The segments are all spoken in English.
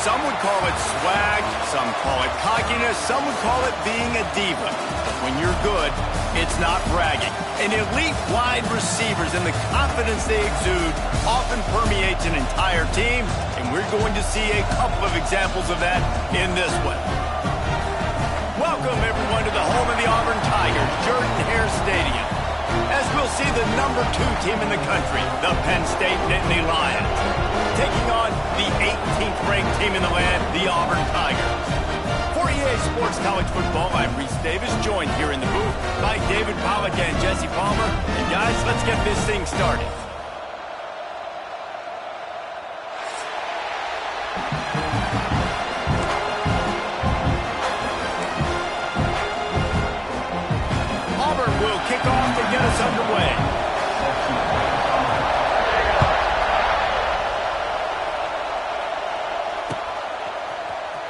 Some would call it swag, some call it cockiness, some would call it being a diva. But when you're good, it's not bragging. And elite wide receivers and the confidence they exude often permeates an entire team, and we're going to see a couple of examples of that in this one. Welcome, everyone, to the home of the Auburn Tigers, Jordan-Hare Stadium, as we'll see the #2 team in the country, the Penn State Nittany Lions, taking on the 18th-ranked team in the land, the Auburn Tigers. For EA Sports College Football, I'm Reese Davis, joined here in the booth by David Pollack and Jesse Palmer. And guys, let's get this thing started. Auburn will kick off to get us underway.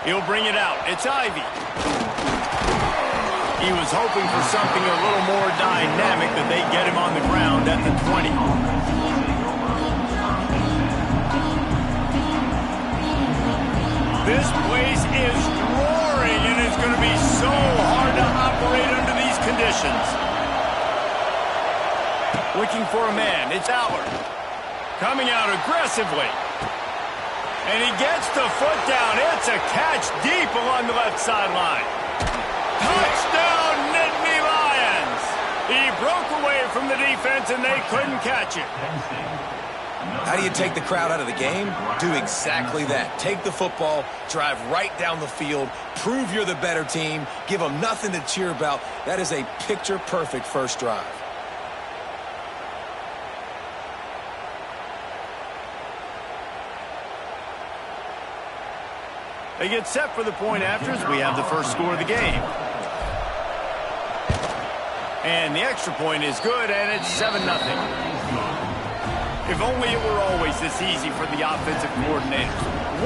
He'll bring it out. It's Ivy. He was hoping for something a little more dynamic, that they get him on the ground at the 20. This place is roaring, and it's going to be so hard to operate under these conditions. Looking for a man. It's Allard. Coming out aggressively. And he gets the foot down. It's a catch deep along the left sideline. Touchdown, Nittany Lions! He broke away from the defense, and they couldn't catch it. How do you take the crowd out of the game? Do exactly that. Take the football, drive right down the field, prove you're the better team, give them nothing to cheer about. That is a picture-perfect first drive. They get set for the point afters. We have the first score of the game. And the extra point is good, and it's 7-0. If only it were always this easy for the offensive coordinators.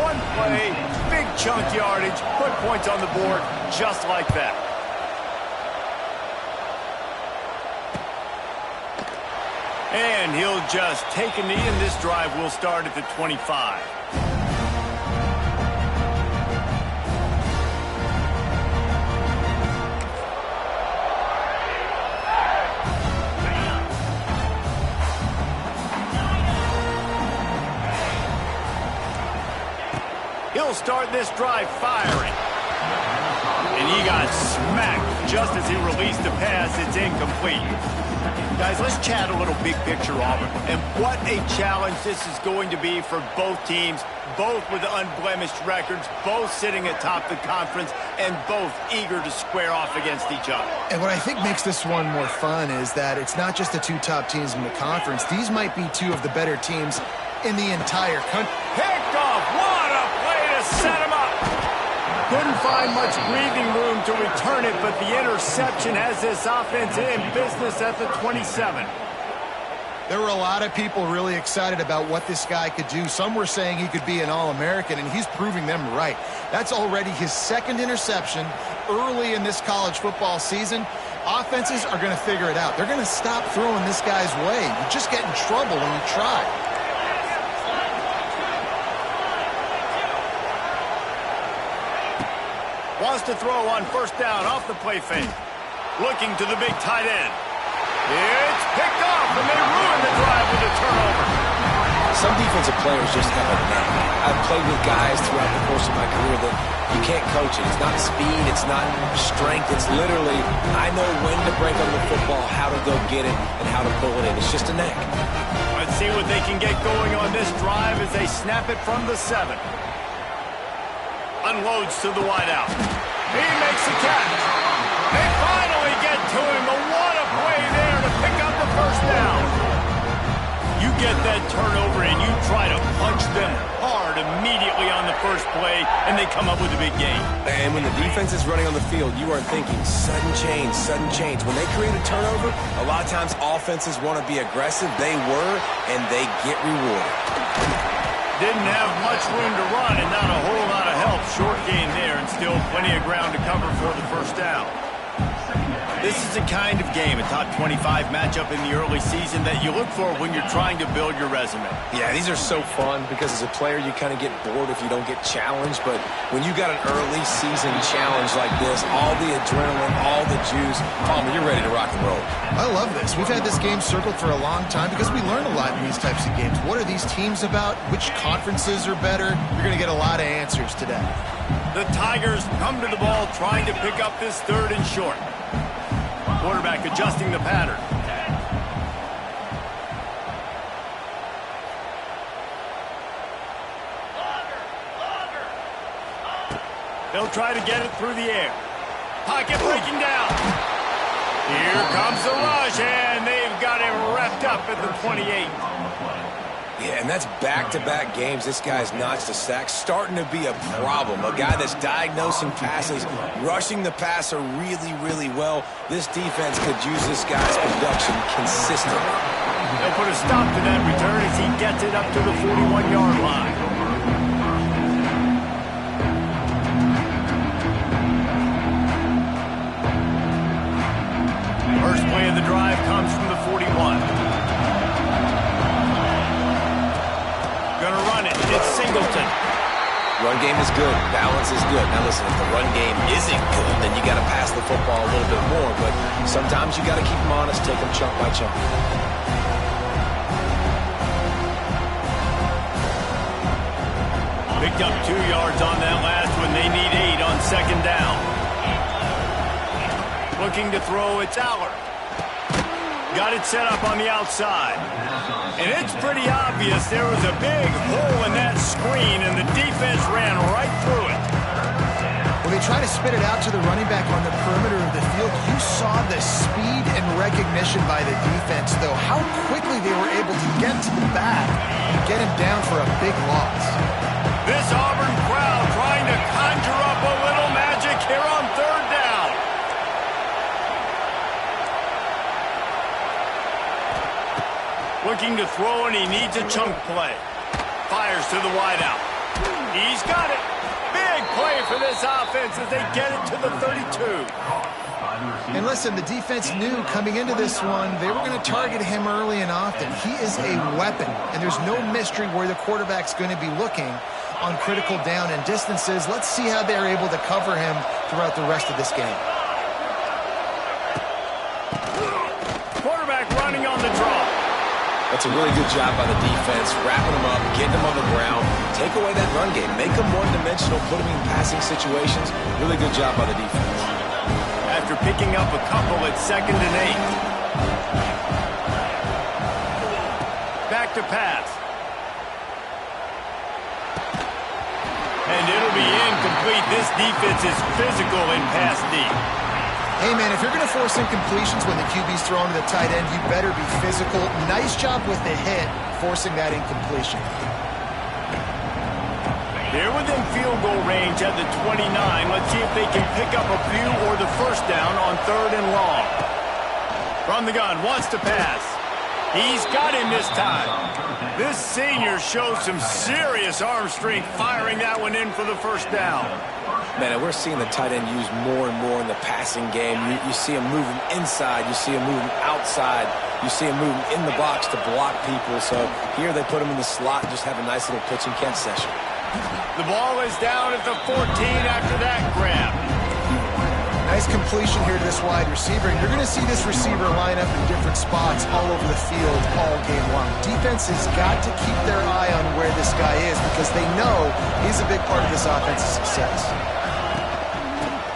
One play, big chunk yardage, put points on the board just like that. And he'll just take a knee, and this drive will start at the 25. He'll start this drive firing. And he got smacked just as he released the pass. It's incomplete. Guys, let's chat a little big picture Auburn. And what a challenge this is going to be for both teams, both with unblemished records, both sitting atop the conference, and both eager to square off against each other. And what I think makes this one more fun is that it's not just the two top teams in the conference. These might be two of the better teams in the entire country. Picked off. What a play to set him up. Couldn't find much breathing room to return it, but the interception has this offense in business at the 27. There were a lot of people really excited about what this guy could do. Some were saying he could be an All-American, and he's proving them right. That's already his second interception early in this college football season. Offenses are going to figure it out. They're going to stop throwing this guy's way. You just get in trouble when you try. Wants to throw on first down off the play fake. Looking to the big tight end. It's picked off, and they ruin the drive with a turnover. Some defensive players just have a knack. I've played with guys throughout the course of my career that you can't coach it. It's not speed, it's not strength. It's literally, I know when to break on the football, how to go get it, and how to pull it in. It's just a knack. Let's see what they can get going on this drive as they snap it from the 7. Unloads to the wideout. He makes the catch. They finally get to him, but what a play there to pick up the first down. You get that turnover and you try to punch them hard immediately on the first play, and they come up with a big gain. And when the defense is running on the field, you are thinking sudden change, sudden change. When they create a turnover, a lot of times offenses want to be aggressive. They were, and they get rewarded. Didn't have much room to run and not a whole lot of help. Short gain there and still plenty of ground to cover for the first down. This is the kind of game, a top 25 matchup in the early season that you look for when you're trying to build your resume. Yeah, these are so fun because as a player, you kind of get bored if you don't get challenged. But when you got an early season challenge like this, all the adrenaline, all the juice, Palmer, you're ready to rock and roll. I love this. We've had this game circled for a long time because we learn a lot in these types of games. What are these teams about? Which conferences are better? You're going to get a lot of answers today. The Tigers come to the ball trying to pick up this third and short. Quarterback adjusting the pattern. They'll try to get it through the air. Pocket breaking down. Here comes the rush, and they've got him wrapped up at the 28. Yeah, and that's back-to-back games. This guy's notched a sack, starting to be a problem. A guy that's diagnosing passes, rushing the passer really, really well. This defense could use this guy's production consistently. They'll put a stop to that return as he gets it up to the 41-yard line. First play of the drive comes from the 41. Gonna run it. It's Singleton. Run game is good. Balance is good. Now listen, if the run game isn't good, then you got to pass the football a little bit more. But sometimes you got to keep them honest, take them chunk by chunk. Picked up 2 yards on that last one. They need 8 on second down. Looking to throw, it's Aller. Got it set up on the outside. And it's pretty obvious there was a big hole in that screen, and the defense ran right through it. When they try to spit it out to the running back on the perimeter of the field, you saw the speed and recognition by the defense, though, how quickly they were able to get to the back and get him down for a big loss. This Auburn crowd trying to conjure up a little magic here on third down. Looking to throw, and he needs a chunk play. Fires to the wideout. He's got it. Big play for this offense as they get it to the 32. And listen, the defense knew coming into this one, they were going to target him early and often. He is a weapon, and there's no mystery where the quarterback's going to be looking on critical down and distances. Let's see how they're able to cover him throughout the rest of this game. Quarterback running on the draw. That's a really good job by the defense, wrapping them up, getting them on the ground. Take away that run game. Make them one-dimensional, put them in passing situations. Really good job by the defense. After picking up a couple at 2nd and 8. Back to pass. And it'll be incomplete. This defense is physical in pass deep. Hey, man, if you're going to force incompletions when the QB's throwing to the tight end, you better be physical. Nice job with the hit, forcing that incompletion. They're within field goal range at the 29. Let's see if they can pick up a few or the first down on 3rd and long. From the gun, wants to pass. He's got him this time. This senior shows some serious arm strength, firing that one in for the first down. Man, we're seeing the tight end used more and more in the passing game. You see him moving inside. You see him moving outside. You see him moving in the box to block people. So here they put him in the slot and just have a nice little pitch and catch session. The ball is down at the 14 after that grab. Nice completion here to this wide receiver. And you're going to see this receiver line up in different spots all over the field all game long. Defense has got to keep their eye on where this guy is because they know he's a big part of this offense's success.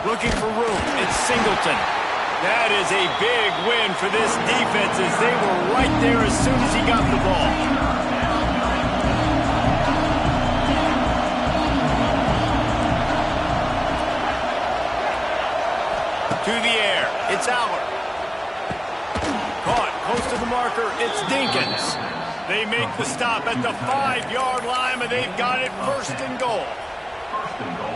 Looking for room. It's Singleton. That is a big win for this defense as they were right there as soon as he got the ball. To the air. It's Aller. Caught close to the marker. It's Dinkins. They make the stop at the 5-yard line, but they've got it 1st and goal.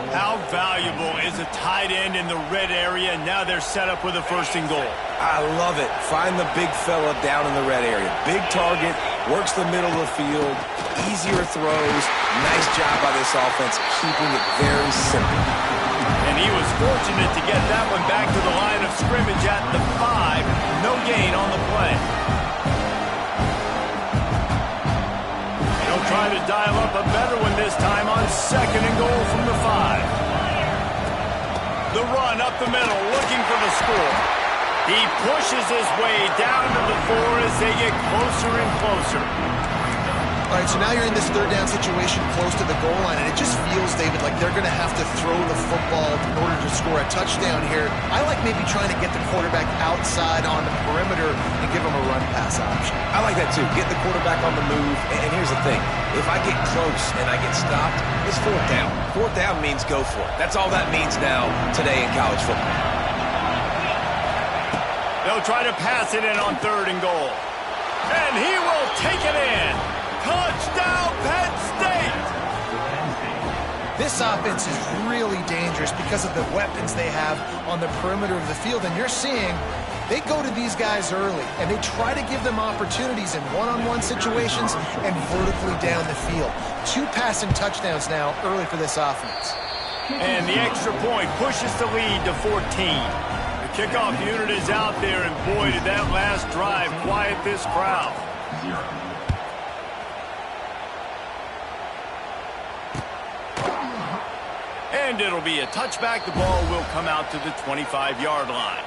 How valuable is a tight end in the red area? Now they're set up with a 1st and goal. I love it. Find the big fella down in the red area. Big target, works the middle of the field, easier throws. Nice job by this offense, keeping it very simple. And he was fortunate to get that one back to the line of scrimmage at the 5. No gain on the play. They'll try to dial up a better one this time on 2nd and goal from the 5. The run up the middle, looking for the score. He pushes his way down to the 4 as they get closer and closer. All right, so now you're in this third down situation close to the goal line, and it just feels, David, like they're going to have to throw the football in order to score a touchdown here. I like maybe trying to get the quarterback outside on the perimeter and give him a run-pass option. I like that, too. Get the quarterback on the move. And here's the thing. If I get close and I get stopped, it's 4th down. 4th down means go for it. That's all that means now today in college football. They'll try to pass it in on 3rd and goal. And he will take it in. Touchdown, Penn State! This offense is really dangerous because of the weapons they have on the perimeter of the field. And you're seeing they go to these guys early, and they try to give them opportunities in one-on-one situations and vertically down the field. 2 passing touchdowns now early for this offense. And the extra point pushes the lead to 14. The kickoff unit is out there, and boy, did that last drive quiet this crowd. And it'll be a touchback. The ball will come out to the 25-yard line.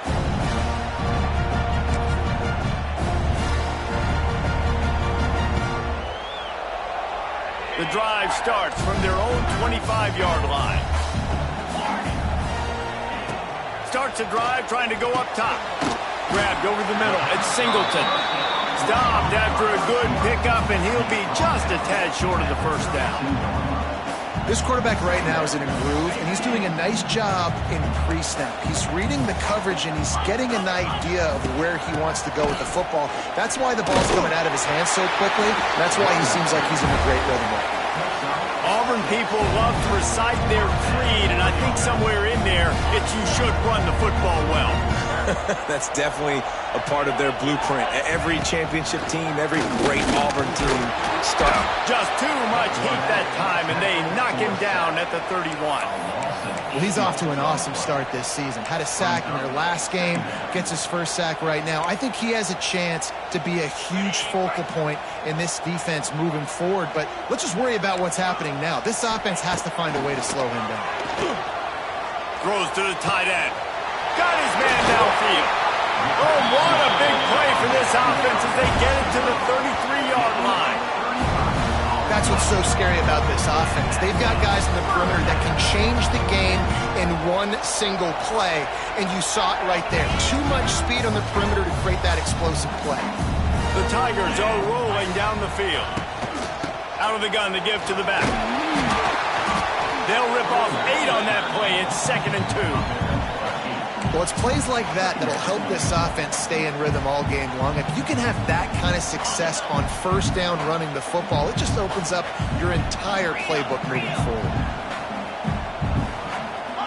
The drive starts from their own 25-yard line. Starts a drive trying to go up top. Grabbed over the middle. It's Singleton. Stopped after a good pickup, and he'll be just a tad short of the 1st down. This quarterback right now is in a groove, and he's doing a nice job in pre-snap. He's reading the coverage, and he's getting an idea of where he wants to go with the football. That's why the ball's coming out of his hands so quickly. That's why he seems like he's in a great rhythm right now. Auburn people love to recite their creed, and I think somewhere in there, it's you should run the football well. That's definitely a part of their blueprint. Every championship team, every great Auburn team starts. Just too much heat that time, and they knock him down at the 31. Well, he's off to an awesome start this season. Had a sack in their last game, gets his 1st sack right now. I think he has a chance to be a huge focal point in this defense moving forward, but let's just worry about what's happening now. This offense has to find a way to slow him down. Throws to the tight end. Got his man downfield. Oh, what a big play for this offense as they get it to the 33-yard line. That's what's so scary about this offense. They've got guys in the perimeter that can change the game in one single play, and you saw it right there. Too much speed on the perimeter to create that explosive play. The Tigers are rolling down the field. Out of the gun to give to the back. They'll rip off 8 on that play. It's 2nd and 2. Well, it's plays like that that'll help this offense stay in rhythm all game long. If you can have that kind of success on 1st down running the football, it just opens up your entire playbook moving forward.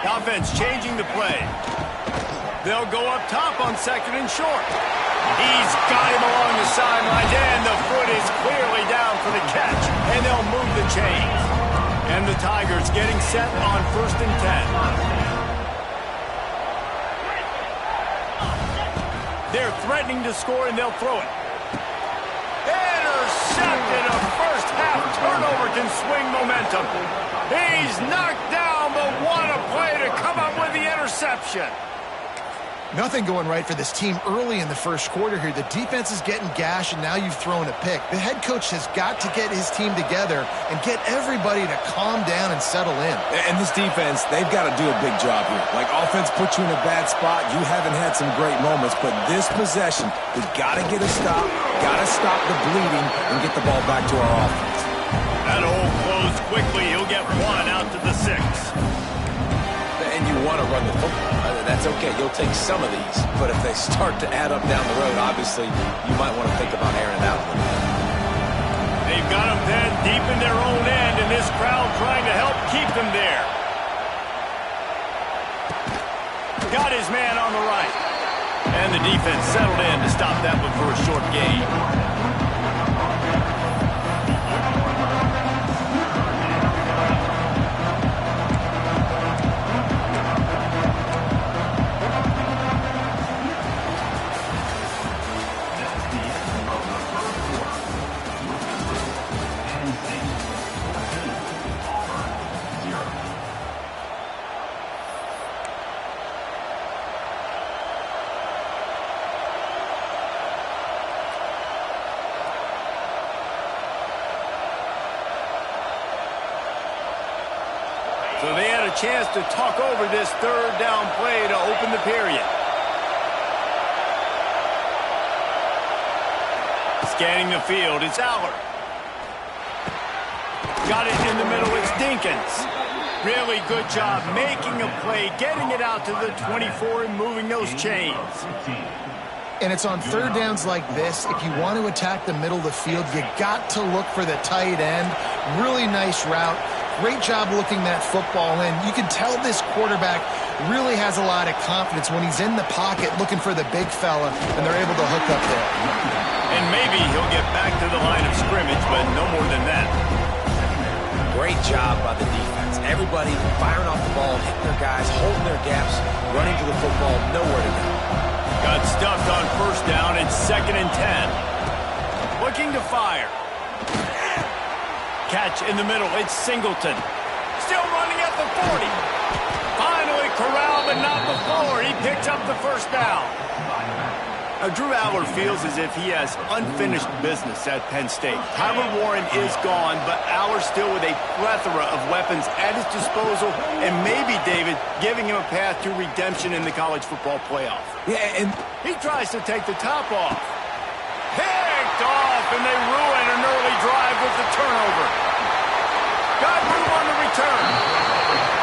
The offense changing the play. They'll go up top on 2nd and short. He's got him along the sidelines, and the foot is clearly down for the catch, and they'll move the chains. And the Tigers getting set on 1st and 10. They're threatening to score, and they'll throw it. Intercepted. A first-half turnover can swing momentum. He's knocked down, but what a play to come up with the interception. Nothing going right for this team early in the 1st quarter here. The defense is getting gashed, and now you've thrown a pick. The head coach has got to get his team together and get everybody to calm down and settle in. And this defense, they've got to do a big job here. Like, offense put you in a bad spot. You haven't had some great moments, but this possession, we've got to get a stop, got to stop the bleeding, and get the ball back to our offense. That hole closed quickly. He'll get 1 out to the 6. And you want to run the football. That's okay. You'll take some of these. But if they start to add up down the road, obviously, you might want to think about airing it out a little bit. They've got them penned deep in their own end, and this crowd trying to help keep them there. Got his man on the right. And the defense settled in to stop that one for a short gain. chance to talk over this third down play to open the period. Scanning the field, it's Aller. Got it in the middle, it's Dinkins. Really good job making a play, getting it out to the 24 and moving those chains. And it's on third downs like this, if you want to attack the middle of the field, you got to look for the tight end. Really nice route. Great job looking that football in. You can tell this quarterback really has a lot of confidence when he's in the pocket looking for the big fella, and they're able to hook up there. And maybe he'll get back to the line of scrimmage, but no more than that. Great job by the defense. Everybody firing off the ball, hitting their guys, holding their gaps, running to the football, nowhere to go. Got stuffed on first down. It's 2nd and 10. Looking to fire. Catch in the middle. It's Singleton. Still running at the 40. Finally corralled, but not before. He picks up the first down. Now, Drew Aller feels as if he has unfinished business at Penn State. Tyler Warren is gone, but Aller still with a plethora of weapons at his disposal, and maybe, David, giving him a path to redemption in the college football playoff. Yeah, and he tries to take the top off. Picked off, and they ruin an early drive with the turnover. Got room on the return.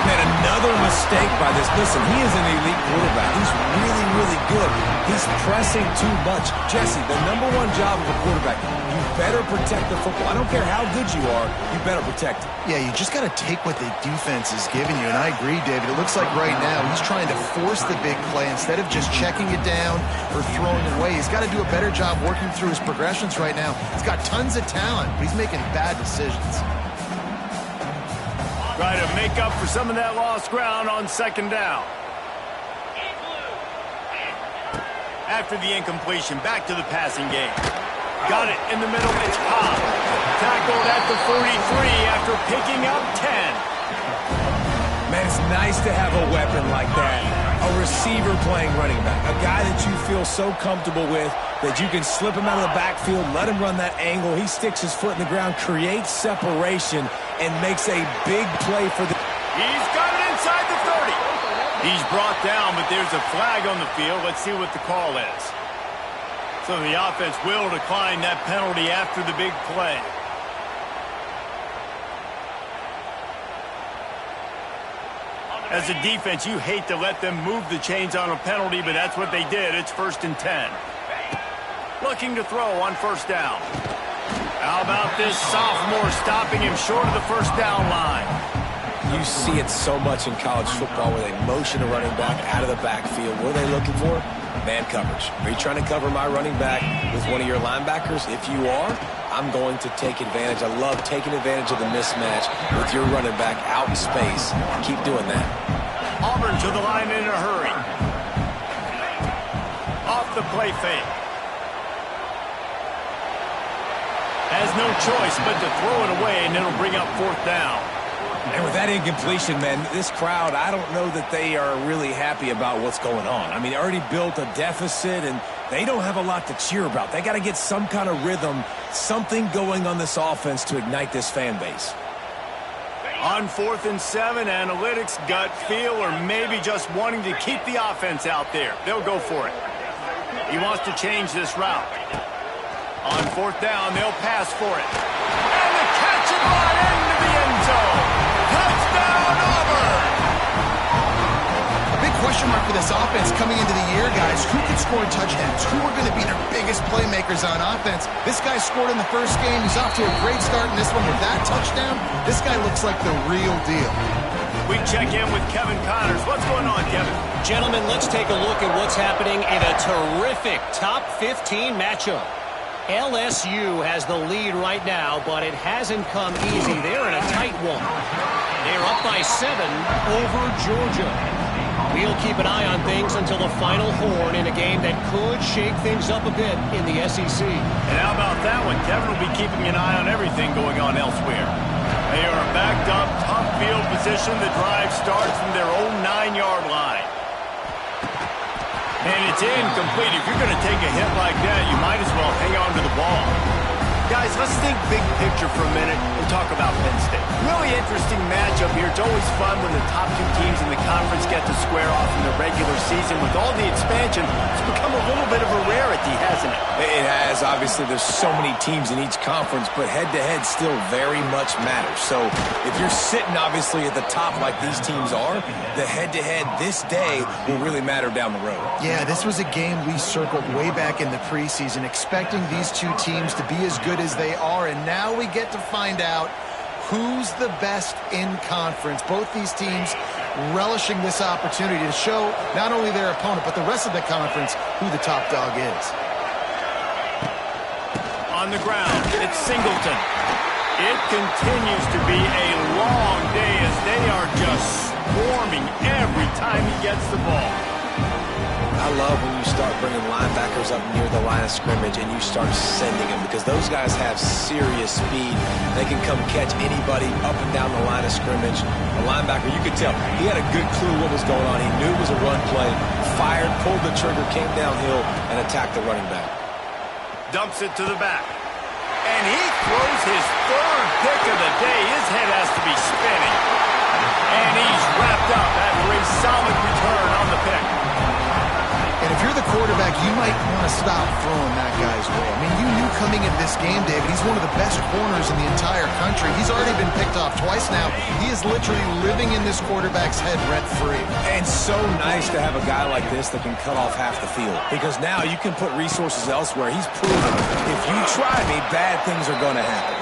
man, another mistake by this. Listen, he is an elite quarterback. He's really, really good. He's pressing too much. Jesse, the #1 job of a quarterback, you better protect the football. I don't care how good you are, you better protect it. Yeah, you just got to take what the defense is giving you, and I agree, David. It looks like right now he's trying to force the big play instead of just checking it down or throwing it away. He's got to do a better job working through his progressions right now. He's got tons of talent, but he's making bad decisions. Try to make up for some of that lost ground on 2nd down. After the incompletion, back to the passing game. Got it in the middle, it's Cobb. Tackled at the 43 after picking up 10. Man, it's nice to have a weapon like that. A receiver playing running back. A guy that you feel so comfortable with that you can slip him out of the backfield, let him run that angle. He sticks his foot in the ground, creates separation, and makes a big play for the... He's got it inside the 30. He's brought down, but there's a flag on the field. Let's see what the call is. So the offense will decline that penalty after the big play. As a defense, you hate to let them move the chains on a penalty, but that's what they did. It's 1st and 10. Looking to throw on 1st down. How about this sophomore stopping him short of the 1st down line? You see it so much in college football where they motion a running back out of the backfield. What are they looking for? Man coverage. Are you trying to cover my running back with one of your linebackers? If you are, I'm going to take advantage. I love taking advantage of the mismatch with your running back out in space. Keep doing that. Auburn to the line in a hurry. Off the play fake. Has no choice but to throw it away, and it'll bring up 4th down. And with that incompletion, man, this crowd, I don't know that they are really happy about what's going on. I mean, they already built a deficit, and they don't have a lot to cheer about. They got to get some kind of rhythm, something going on this offense to ignite this fan base. On 4th and 7, analytics, gut feel, or maybe just wanting to keep the offense out there. They'll go for it. He wants to change this route. On 4th down, they'll pass for it. And the catch and run into the end zone. Touchdown, Auburn! A big question mark for this offense coming into the year, guys. Who can score touchdowns? Who are going to be their biggest playmakers on offense? This guy scored in the first game. He's off to a great start in this one with that touchdown. This guy looks like the real deal. We check in with Kevin Connors. What's going on, Kevin? Gentlemen, let's take a look at what's happening in a terrific top 15 matchup. LSU has the lead right now, but it hasn't come easy. They're in a tight one. They're up by 7 over Georgia. We'll keep an eye on things until the final horn in a game that could shake things up a bit in the SEC. And how about that one? Kevin will be keeping an eye on everything going on elsewhere. They are backed up, tough field position. The drive starts from their own 9-yard line. And it's incomplete. If you're going to take a hit like that, you might as well hang on to the ball. Guys, Let's think big picture for a minute and talk about Penn State. Really interesting matchup here. It's always fun when the top two teams in the conference get to square off in the regular season. With all the expansion, it's become a little bit of a rarity, hasn't it? It has. Obviously, there's so many teams in each conference, but head-to-head still very much matters. So if you're sitting, obviously, at the top like these teams are, the head-to-head this day will really matter down the road. Yeah, this was a game we circled way back in the preseason, expecting these two teams to be as good as they are, and now we get to find out who's the best in conference. Both these teams relishing this opportunity to show not only their opponent, but the rest of the conference who the top dog is. On the ground, it's Singleton. It continues to be a long day as they are just swarming every time he gets the ball. I love when you start bringing linebackers up near the line of scrimmage and you start sending them, because those guys have serious speed. They can come catch anybody up and down the line of scrimmage. A linebacker, you could tell, he had a good clue what was going on. He knew it was a run play, fired, pulled the trigger, came downhill, and attacked the running back. Dumps it to the back. And he throws his third pick of the day. His head has to be spinning. And he's wrapped up after a solid return on the pick. And if you're the quarterback, you might want to stop throwing that guy's way. I mean, you knew coming into this game, David, he's one of the best corners in the entire country. He's already been picked off twice now. He is literally living in this quarterback's head rent-free. And so nice to have a guy like this that can cut off half the field, because now you can put resources elsewhere. He's proven if you try me, bad things are going to happen.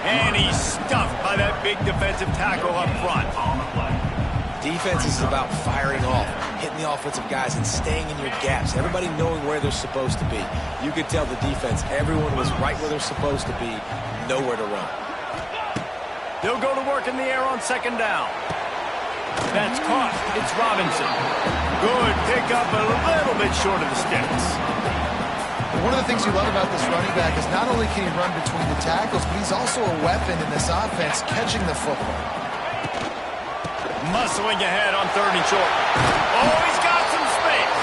And he's stuffed by that big defensive tackle up front. Defense is about firing off, hitting the offensive guys, and staying in your gaps. Everybody knowing where they're supposed to be. You could tell the defense, everyone was right where they're supposed to be, nowhere to run. They'll go to work in the air on second down. That's caught. It's Robinson. Good pickup, but a little bit short of the sticks. One of the things you love about this running back is not only can he run between the tackles, but he's also a weapon in this offense, catching the football. Muscling ahead on third and short. Oh, he's got some space.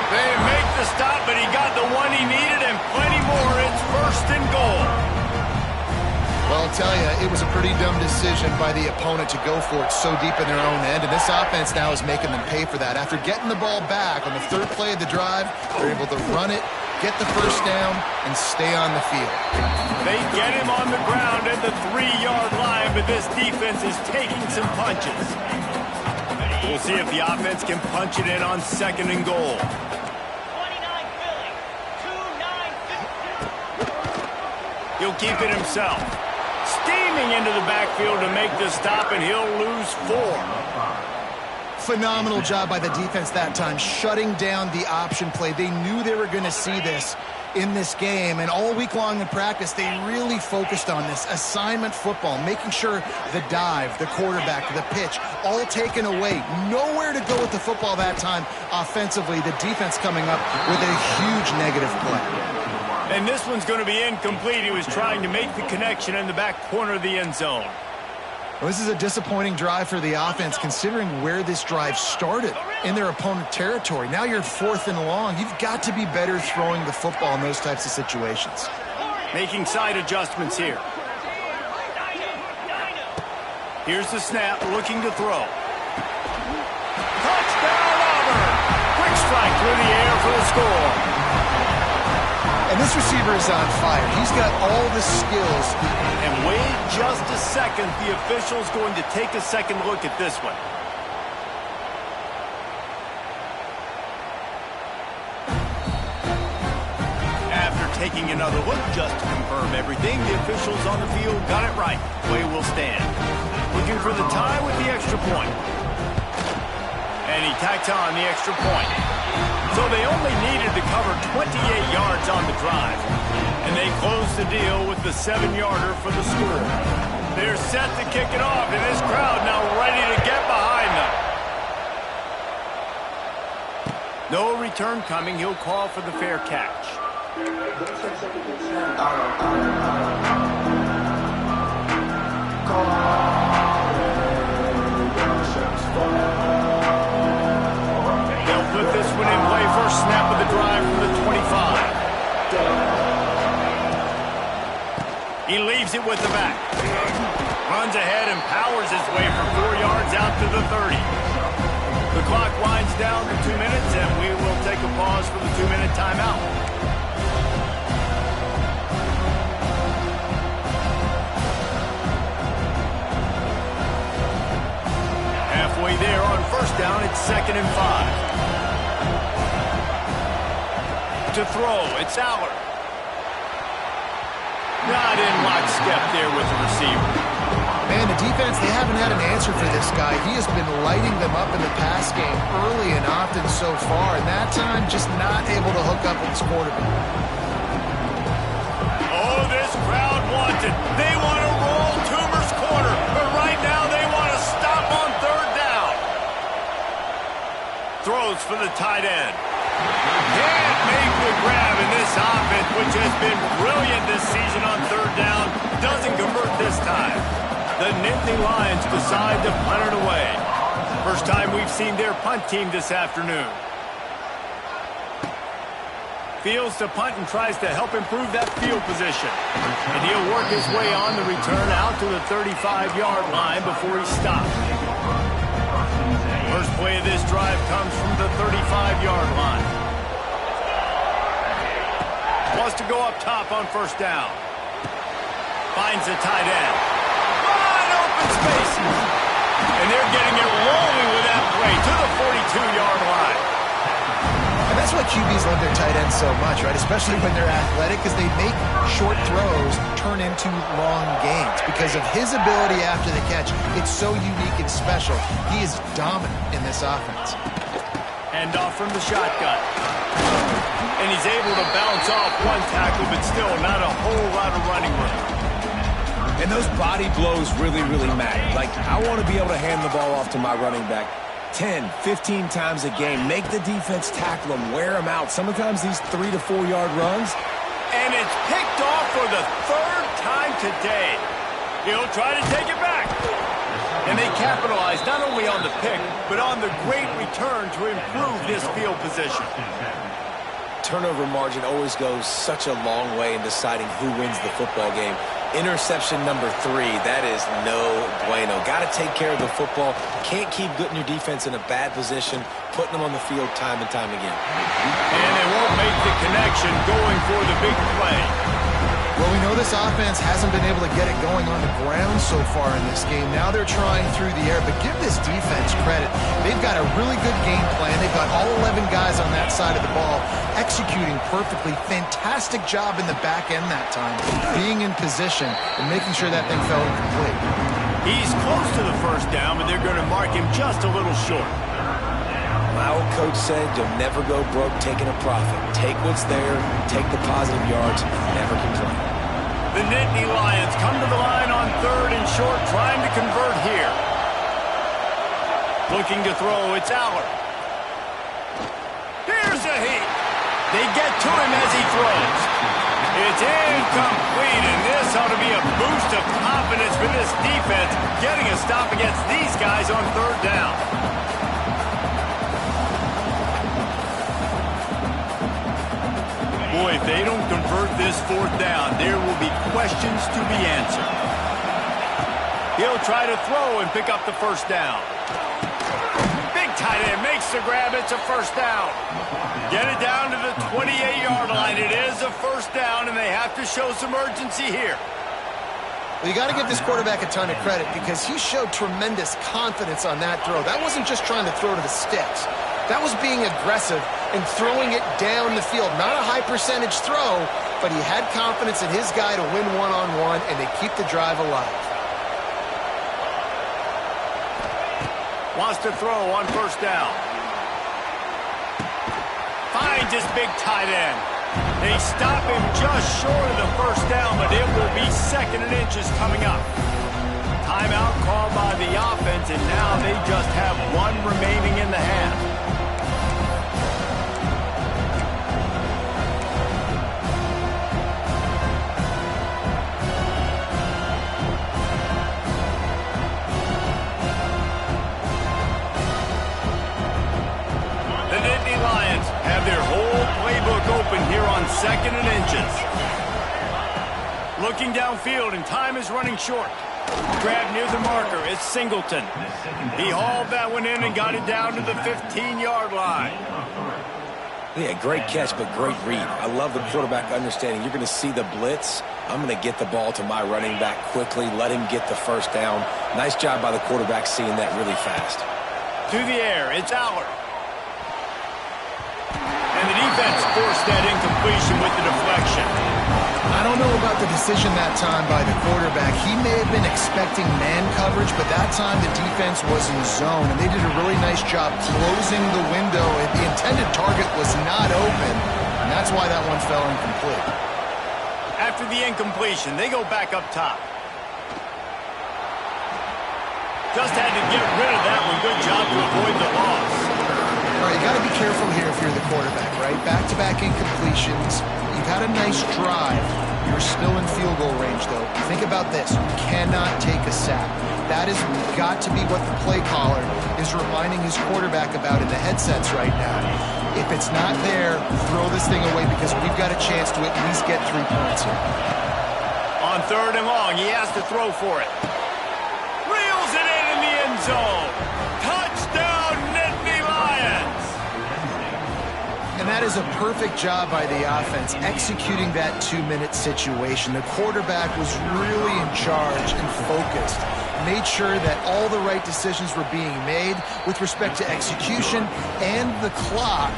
They make the stop, but he got the one he needed and plenty more. It's first and goal. Well, I'll tell you, it was a pretty dumb decision by the opponent to go for it so deep in their own end, and this offense now is making them pay for that. After getting the ball back on the third play of the drive, they're able to run it, get the first down, and stay on the field. They get him on the ground at the 3-yard line, but this defense is taking some punches. We'll see if the offense can punch it in on second and goal. 29 Philly, 2-9. He'll keep it himself. Steaming into the backfield to make the stop, and he'll lose 4. Phenomenal job by the defense that time, shutting down the option play. They knew they were going to see this in this game, and all week long in practice, they really focused on this assignment football, making sure the dive, the quarterback, the pitch, all taken away. Nowhere to go with the football that time offensively. The defense coming up with a huge negative play. And this one's going to be incomplete. He was trying to make the connection in the back corner of the end zone. Well, this is a disappointing drive for the offense, considering where this drive started in their opponent territory. Now you're 4th and long. You've got to be better throwing the football in those types of situations. Making side adjustments here. Here's the snap, looking to throw. Touchdown, Auburn! Quick strike through the air for the score. And this receiver is on fire. He's got all the skills. And wait just a second. The official's going to take a second look at this one. After taking another look just to confirm everything, the officials on the field got it right. Play will stand. Looking for the tie with the extra point. And he tacked on the extra point. So they only needed to cover 28 yards on the drive. And they closed the deal with the 7-yarder for the score. They're set to kick it off, and this crowd now ready to get behind them. No return coming. He'll call for the fair catch. They'll put this one in play. First snap of the drive from the 25. He leaves it with the back. Runs ahead and powers his way for 4 yards out to the 30. The clock winds down to 2 minutes, and we will take a pause for the 2-minute timeout. Halfway there on first down, it's 2nd and 5. To throw, it's Aller. Not in lockstep there with the receiver. Man, the defense, they haven't had an answer for this guy. He has been lighting them up in the pass game early and often so far, and that time just not able to hook up with his quarterback. Oh, this crowd wants it. They want to roll Toomer's corner, but right now they want to stop on 3rd down. Throws for the tight end. Can't make the grab in this offense, which has been brilliant this season on 3rd down. Doesn't convert this time. The Nittany Lions decide to punt it away. First time we've seen their punt team this afternoon. Fields to punt and tries to help improve that field position. And he'll work his way on the return out to the 35-yard line before he stops. First play of this drive comes from the 35-yard line. Wants to go up top on 1st down. Finds the tight end. Wide open spaces. And they're getting it rolling with that play to the 42-yard line. And that's why QBs love their tight ends so much, right? Especially when they're athletic, because they make short throws turn into long gains. Because of his ability after the catch, it's so unique and special. He is dominant in this offense. Hand off from the shotgun. And he's able to bounce off one tackle, but still not a whole lot of running room. And those body blows really, really matter. Like, I want to be able to hand the ball off to my running back 10, 15 times a game. Make the defense tackle him, wear him out. Sometimes these 3 to 4 yard runs. And it's picked off for the 3rd time today. He'll try to take it back. And they capitalize not only on the pick, but on the great return to improve this field position. Turnover margin always goes such a long way in deciding who wins the football game. Interception number 3, that is no bueno. Got to take care of the football. Can't keep putting your defense in a bad position, putting them on the field time and time again. And they won't make the connection going for the big play. Well, we know this offense hasn't been able to get it going on the ground so far in this game. Now they're trying through the air, but give this defense credit. They've got a really good game plan. They've got all 11 guys on that side of the ball executing perfectly. Fantastic job in the back end that time, being in position and making sure that thing fell incomplete. He's close to the 1st down, but they're going to mark him just a little short. My old coach said you'll never go broke taking a profit. Take what's there, take the positive yards, never complain. The Nittany Lions come to the line on 3rd and short, trying to convert here. Looking to throw, it's Aller. Here's a heat. They get to him as he throws. It's incomplete, and this ought to be a boost of confidence for this defense, getting a stop against these guys on 3rd down. Boy, if they don't convert this 4th down, there will be questions to be answered. He'll try to throw and pick up the 1st down. Big tight end makes the grab. It's a 1st down. Get it down to the 28-yard line. It is a 1st down, and they have to show some urgency here. Well, you got to give this quarterback a ton of credit because he showed tremendous confidence on that throw. That wasn't just trying to throw to the sticks. That was being aggressive and throwing it down the field. Not a high percentage throw, but he had confidence in his guy to win one-on-one, and they keep the drive alive. Wants to throw on 1st down. Finds his big tight end. They stop him just short of the 1st down, but it will be 2nd and inches coming up. Timeout called by the offense, and now they just have 1 remaining in the half. Have their whole playbook open here on 2nd and inches. Looking downfield, and time is running short. Grab near the marker. It's Singleton. He hauled that one in and got it down to the 15-yard line. Yeah, great catch, but great read. I love the quarterback understanding. You're going to see the blitz. I'm going to get the ball to my running back quickly, let him get the first down. Nice job by the quarterback seeing that really fast. To the air, it's Allard. And the defense forced that incompletion with the deflection. I don't know about the decision that time by the quarterback. He may have been expecting man coverage, but that time the defense was in zone, and they did a really nice job closing the window. The intended target was not open, and that's why that one fell incomplete. After the incompletion, they go back up top. Just had to get rid of that one. Good job to avoid the loss. All right, you got to be careful here if you're the quarterback, right? Back-to-back incompletions. You've had a nice drive. You're still in field goal range, though. Think about this. You cannot take a sack. That has got to be what the play caller is reminding his quarterback about in the headsets right now. If it's not there, throw this thing away because we've got a chance to at least get 3 points here. On 3rd and long, he has to throw for it. Reels it in the end zone. Touchdown, Nittany Lions. And that is a perfect job by the offense, executing that 2-minute situation. The quarterback was really in charge and focused. Made sure that all the right decisions were being made with respect to execution and the clock.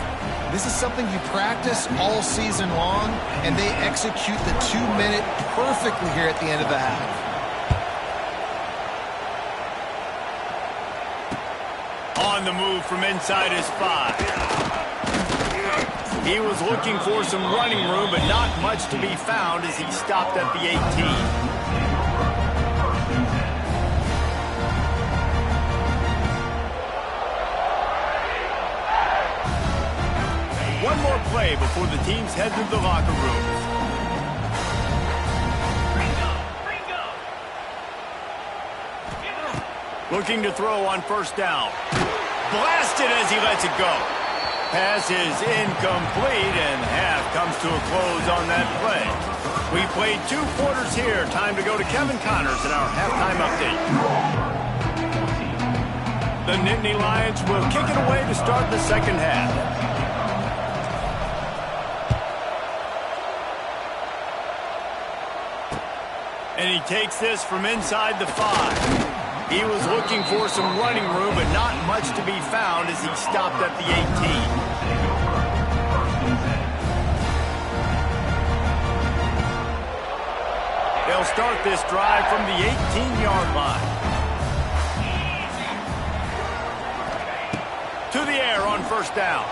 This is something you practice all season long, and they execute the 2-minute perfectly here at the end of the half. On the move from inside his 5. He was looking for some running room, but not much to be found as he stopped at the 18. One more play before the teams head to the locker rooms. Looking to throw on 1st down. Blasted as he lets it go. Pass is incomplete, and half comes to a close on that play. We played 2 quarters here. Time to go to Kevin Connors in our halftime update. The Nittany Lions will kick it away to start the 2nd half. And he takes this from inside the 5. He was looking for some running room, but not much to be found as he stopped at the 18. They'll start this drive from the 18-yard line. To the air on 1st down.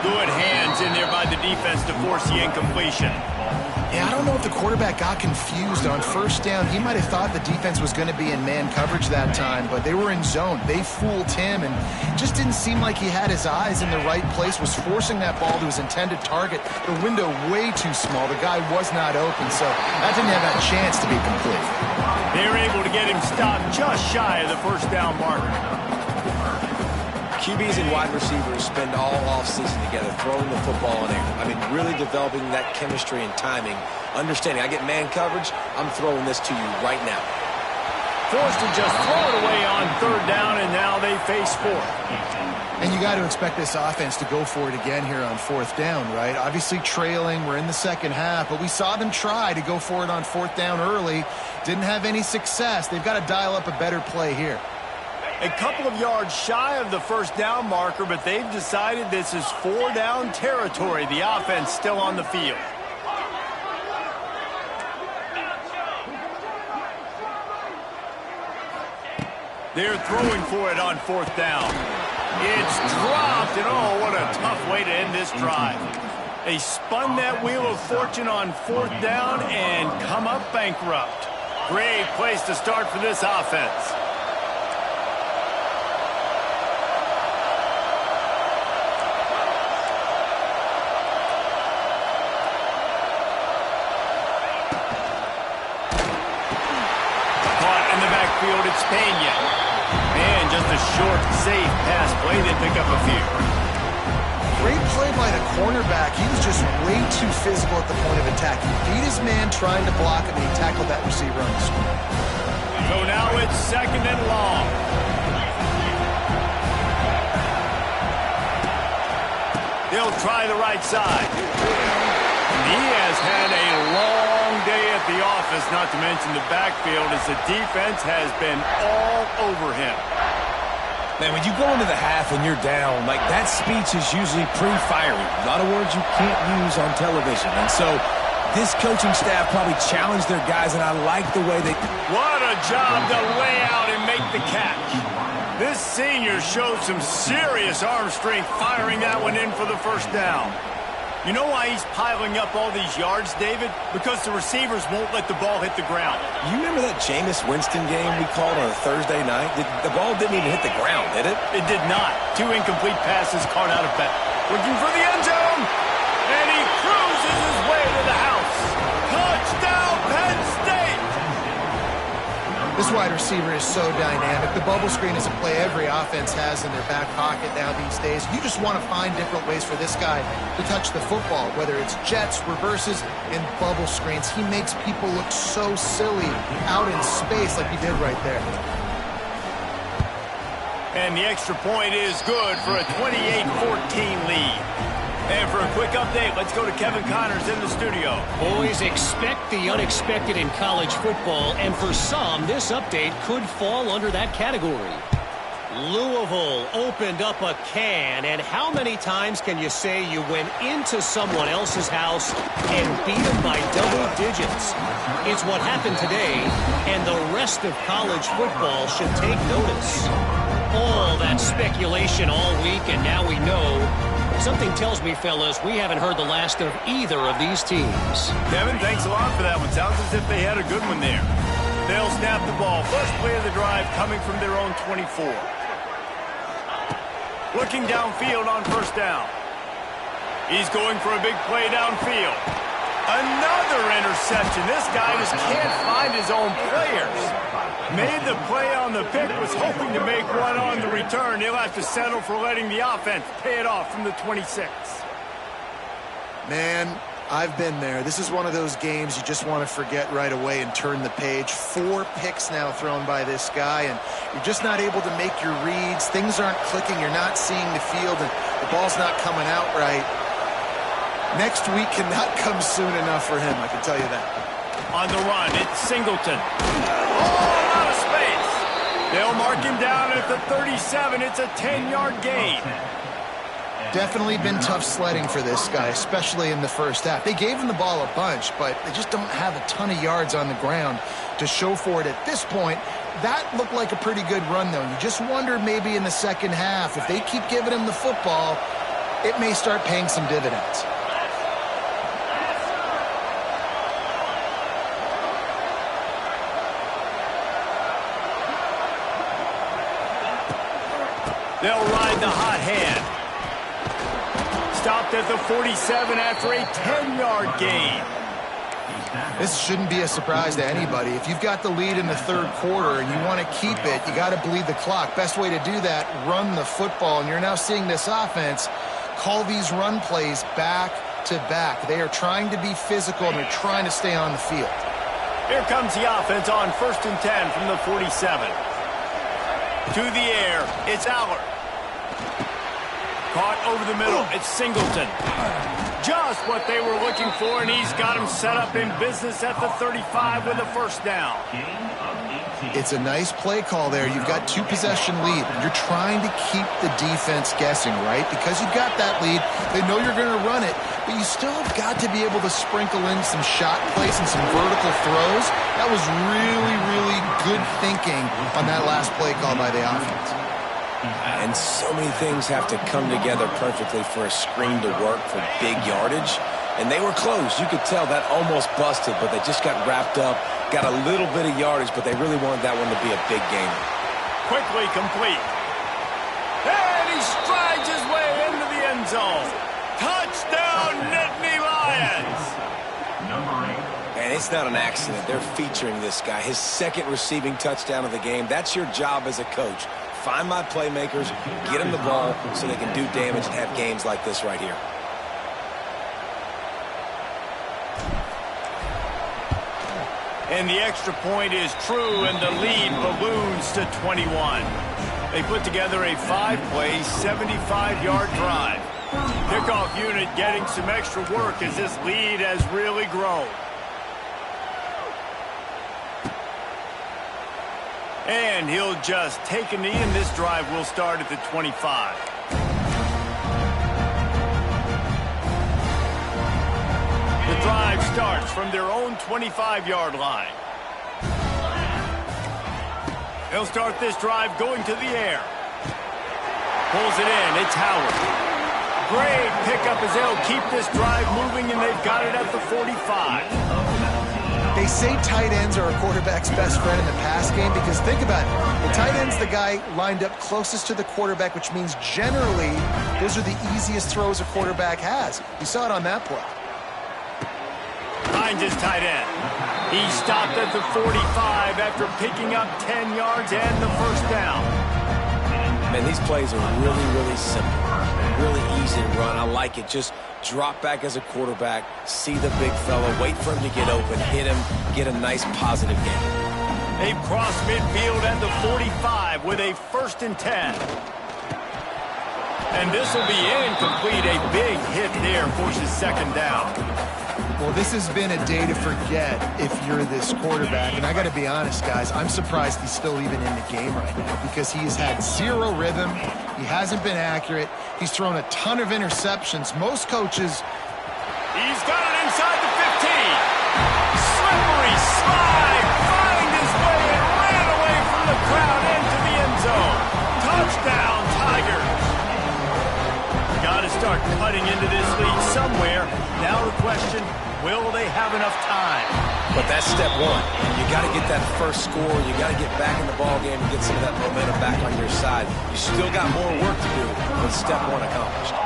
Good hands in there by the defense to force the incompletion. Yeah, I don't know if the quarterback got confused on 1st down. He might have thought the defense was going to be in man coverage that time, but they were in zone. They fooled him, and just didn't seem like he had his eyes in the right place, was forcing that ball to his intended target. The window way too small. The guy was not open, so that didn't have a chance to be complete. They were able to get him stopped just shy of the 1st down marker. QBs and wide receivers spend all offseason together throwing the football in air. I mean, really developing that chemistry and timing. Understanding, I get man coverage, I'm throwing this to you right now. Forced to just throw it away on 3rd down, and now they face 4th. And you got to expect this offense to go for it again here on 4th down, right? Obviously trailing, we're in the 2nd half, but we saw them try to go for it on 4th down early. Didn't have any success. They've got to dial up a better play here. A couple of yards shy of the 1st down marker, but they've decided this is 4-down territory. The offense still on the field. They're throwing for it on 4th down. It's dropped, and oh, what a tough way to end this drive. They spun that wheel of fortune on 4th down and come up bankrupt. Great place to start for this offense. It's Pena. And just a short, safe pass play. They pick up a few. Great play by the cornerback. He was just way too physical at the point of attack. He beat his man trying to block him, and he tackled that receiver on the screen. So now it's 2nd and long. He'll try the right side. He has had a long day at the office, not to mention the backfield, as the defense has been all over him. Man, when you go into the half and you're down, like, that speech is usually pretty fiery. A lot of words you can't use on television. And so this coaching staff probably challenged their guys, and I like the way they... What a job to lay out and make the catch. This senior showed some serious arm strength firing that one in for the first down. You know why he's piling up all these yards, David? Because the receivers won't let the ball hit the ground. You remember that Jameis Winston game we called on a Thursday night? The ball didn't even hit the ground, did it? It did not. 2 incomplete passes caught out of bounds. Looking for the end zone. And he cruises his way to the house. Touchdown, Penn State! This wide receiver is so dynamic. The bubble screen is a play every offense has in their back pocket now these days. You just want to find different ways for this guy to touch the football, whether it's jets, reverses, and bubble screens. He makes people look so silly out in space like he did right there. And the extra point is good for a 28-14 lead. And for a quick update, let's go to Kevin Connors in the studio. Boys, expect the unexpected in college football, and for some, this update could fall under that category. Louisville opened up a can, and how many times can you say you went into someone else's house and beat them by double digits? It's what happened today, and the rest of college football should take notice. All that speculation all week, and now we know. Something tells me, fellas, we haven't heard the last of either of these teams. Kevin, thanks a lot for that one. Sounds as if they had a good one there. They'll snap the ball. First play of the drive coming from their own 24. Looking downfield on first down. He's going for a big play downfield. Another interception. This guy just can't find his own players. Made the play on the pick, was hoping to make one on the return. He'll have to settle for letting the offense pay it off from the 26. Man, I've been there. This is one of those games you just want to forget right away and turn the page. 4 picks now thrown by this guy, and you're just not able to make your reads. Things aren't clicking. You're not seeing the field, and the ball's not coming out right. Next week cannot come soon enough for him, I can tell you that. On the run, it's Singleton. Oh, out of space. They'll mark him down at the 37. It's a 10-yard gain. Definitely been tough sledding for this guy, especially in the first half. They gave him the ball a bunch, but they just don't have a ton of yards on the ground to show for it at this point. That looked like a pretty good run, though. You just wonder maybe in the second half, if they keep giving him the football, it may start paying some dividends. They'll ride the hot hand. Stopped at the 47 after a 10-yard gain. This shouldn't be a surprise to anybody. If you've got the lead in the third quarter and you want to keep it, you got to bleed the clock. Best way to do that, run the football. And you're now seeing this offense call these run plays back to back. They are trying to be physical, and they're trying to stay on the field. Here comes the offense on 1st and 10 from the 47. To the air, it's Allard. Caught over the middle, it's Singleton. Just what they were looking for, and he's got him set up in business at the 35 with a first down. It's a nice play call there. You've got 2-possession lead. You're trying to keep the defense guessing, right? Because you've got that lead. They know you're going to run it, but you still have got to be able to sprinkle in some shot plays and some vertical throws. That was really, really good thinking on that last play call by the offense. And so many things have to come together perfectly for a screen to work for big yardage. And they were close. You could tell that almost busted, but they just got wrapped up, got a little bit of yardage, but they really wanted that one to be a big game. Quickly complete. And he strides his way into the end zone. Touchdown, Nittany Lions! And it's not an accident. They're featuring this guy. His 2nd receiving touchdown of the game. That's your job as a coach. find my playmakers, get them the ball so they can do damage and have games like this right here. And the extra point is true, and the lead balloons to 21. They put together a 5-play, 75-yard drive. Kickoff unit getting some extra work as this lead has really grown. And he'll just take a knee, and this drive will start at the 25. The drive starts from their own 25-yard line. They'll start this drive going to the air. Pulls it in. It's Howard. Great pickup as they'll keep this drive moving, and they've got it at the 45. They say tight ends are a quarterback's best friend in the pass game because think about it. The tight end's the guy lined up closest to the quarterback, which means generally those are the easiest throws a quarterback has. You saw it on that play. Finds his tight end. He stopped at the 45 after picking up 10 yards and the first down. Man, these plays are really, really simple. Really easy to run. I like it. Just drop back as a quarterback, see the big fella, wait for him to get open, hit him, get a nice positive gain. They cross midfield at the 45 with a 1st and 10. And this will be incomplete. A big hit there forces 2nd down. Well, this has been a day to forget if you're this quarterback. And I got to be honest, guys, I'm surprised he's still even in the game right now because he has had zero rhythm. He hasn't been accurate. He's thrown a ton of interceptions. Most coaches... He's got it inside the 15. Slippery slide. Find his way and ran away from the crowd into the end zone. Touchdown, Tigers. Got to start cutting into this lead somewhere. Now the question, will they have enough time? But that's step one. You got to get that first score. You got to get back in the ball game and get some of that momentum back on your side. You still got more work to do, but step one accomplished.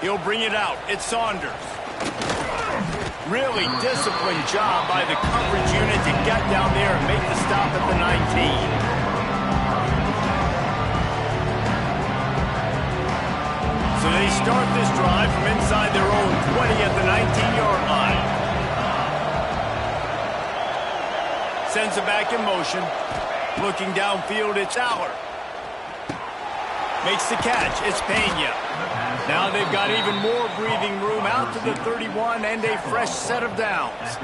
He'll bring it out. It's Saunders. Really disciplined job by the coverage unit to get down there and make the stop at the 19. So they start this drive from inside their own 20 at the 19-yard line. Sends it back in motion. Looking downfield, it's Aller. Makes the catch. It's Pena. Now they've got even more breathing room out to the 31 and a fresh set of downs.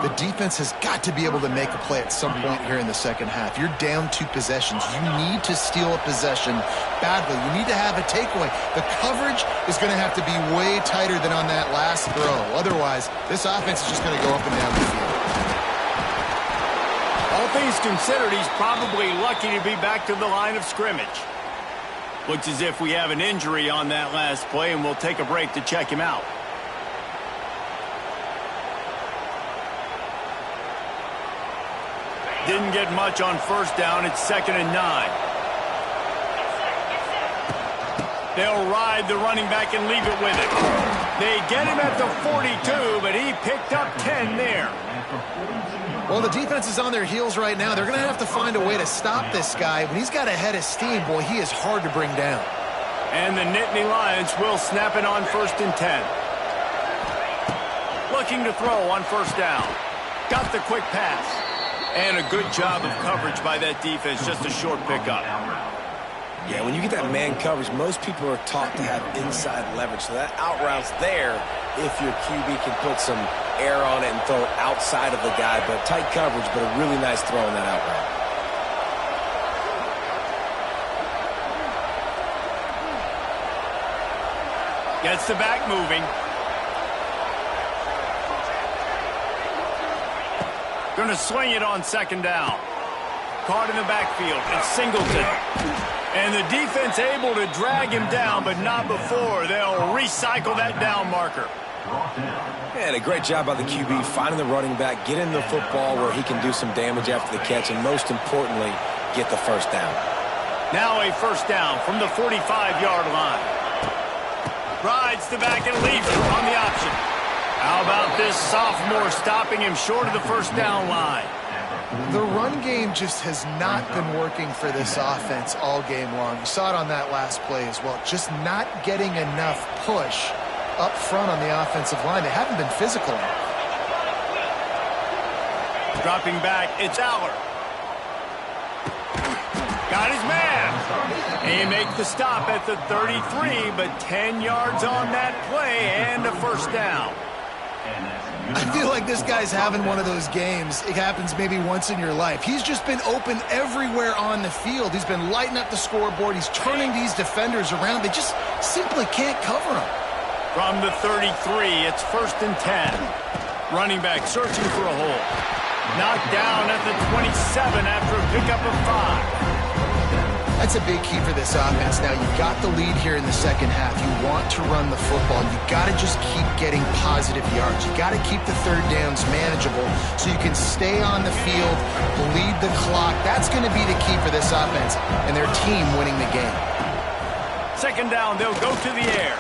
The defense has got to be able to make a play at some point here in the second half. You're down 2 possessions. You need to steal a possession badly. You need to have a takeaway. The coverage is going to have to be way tighter than on that last throw. Otherwise, this offense is just going to go up and down the field. All things considered, he's probably lucky to be back to the line of scrimmage. Looks as if we have an injury on that last play, and we'll take a break to check him out. Didn't get much on first down. It's 2nd and 9. They'll ride the running back and leave it with it. They get him at the 42, but he picked up 10 there. Well, the defense is on their heels right now. They're going to have to find a way to stop this guy. When he's got a head of steam, boy, he is hard to bring down. And the Nittany Lions will snap it on 1st and 10. Looking to throw on 1st down. Got the quick pass. And a good job of coverage by that defense. Just a short pickup. Yeah, when you get that man coverage, most people are taught to have inside leverage. So that out route's there if your QB can put some air on it and throw it outside of the guy. But tight coverage, but a really nice throw on that out route. Gets the back moving. Going to swing it on 2nd down. Caught in the backfield. It's Singleton. And the defense able to drag him down, but not before. They'll recycle that down marker. And a great job by the QB finding the running back, getting the football where he can do some damage after the catch, and most importantly, get the 1st down. Now a 1st down from the 45-yard line. Rides the back and leaves it on the option. How about this sophomore stopping him short of the first down line? The run game just has not been working for this offense all game long. You saw it on that last play as well. Just not getting enough push up front on the offensive line. They haven't been physical enough. Dropping back, it's Aller. Got his man. He makes the stop at the 33, but 10 yards on that play and a first down. I feel like this guy's having one of those games. It happens maybe once in your life. He's just been open everywhere on the field. He's been lighting up the scoreboard. He's turning these defenders around. They just simply can't cover him. From the 33, it's 1st and 10. Running back searching for a hole. Knocked down at the 27 after a pickup of 5. That's a big key for this offense. Now, you've got the lead here in the second half. You want to run the football. You've got to just keep getting positive yards. You've got to keep the third downs manageable so you can stay on the field, bleed the clock. That's going to be the key for this offense and their team winning the game. Second down, they'll go to the air.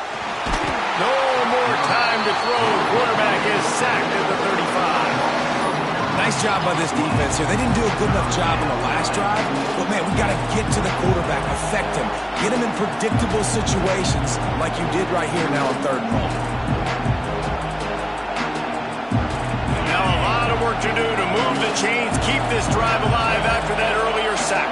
No more time to throw. Quarterback is sacked at the 35. Nice job by this defense here. They didn't do a good enough job in the last drive, but, man, we got to get to the quarterback, affect him, get him in predictable situations like you did right here now on 3rd and long. Now a lot of work to do to move the chains, keep this drive alive after that earlier sack.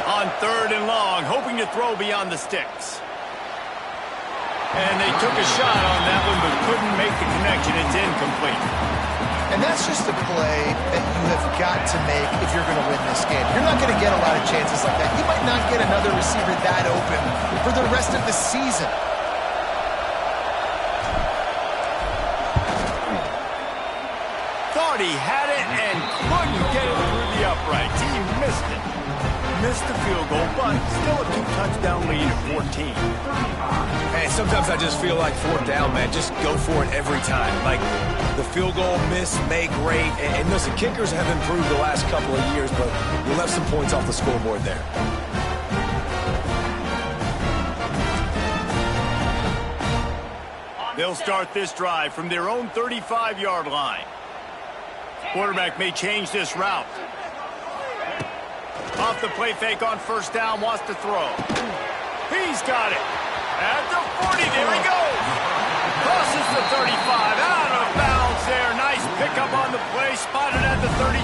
On 3rd and long, hoping to throw beyond the sticks. And they took a shot on that one, but couldn't make the connection. It's incomplete. And that's just a play that you have got to make if you're going to win this game. You're not going to get a lot of chances like that. You might not get another receiver that open for the rest of the season. Thought he had it and couldn't get it through the uprights. He missed it. Missed the field goal, but still a 2-touchdown lead at 14. Hey, sometimes I just feel like 4th down, man. Just go for it every time. Like the field goal, miss, make, great. And listen, kickers have improved the last couple of years, but we left some points off the scoreboard there. They'll start this drive from their own 35-yard line. Quarterback may change this route. Off the play fake on 1st down, wants to throw. He's got it. At the 40, there he goes. Crosses the 35, out of bounds there. Nice pickup on the play, spotted at the 32.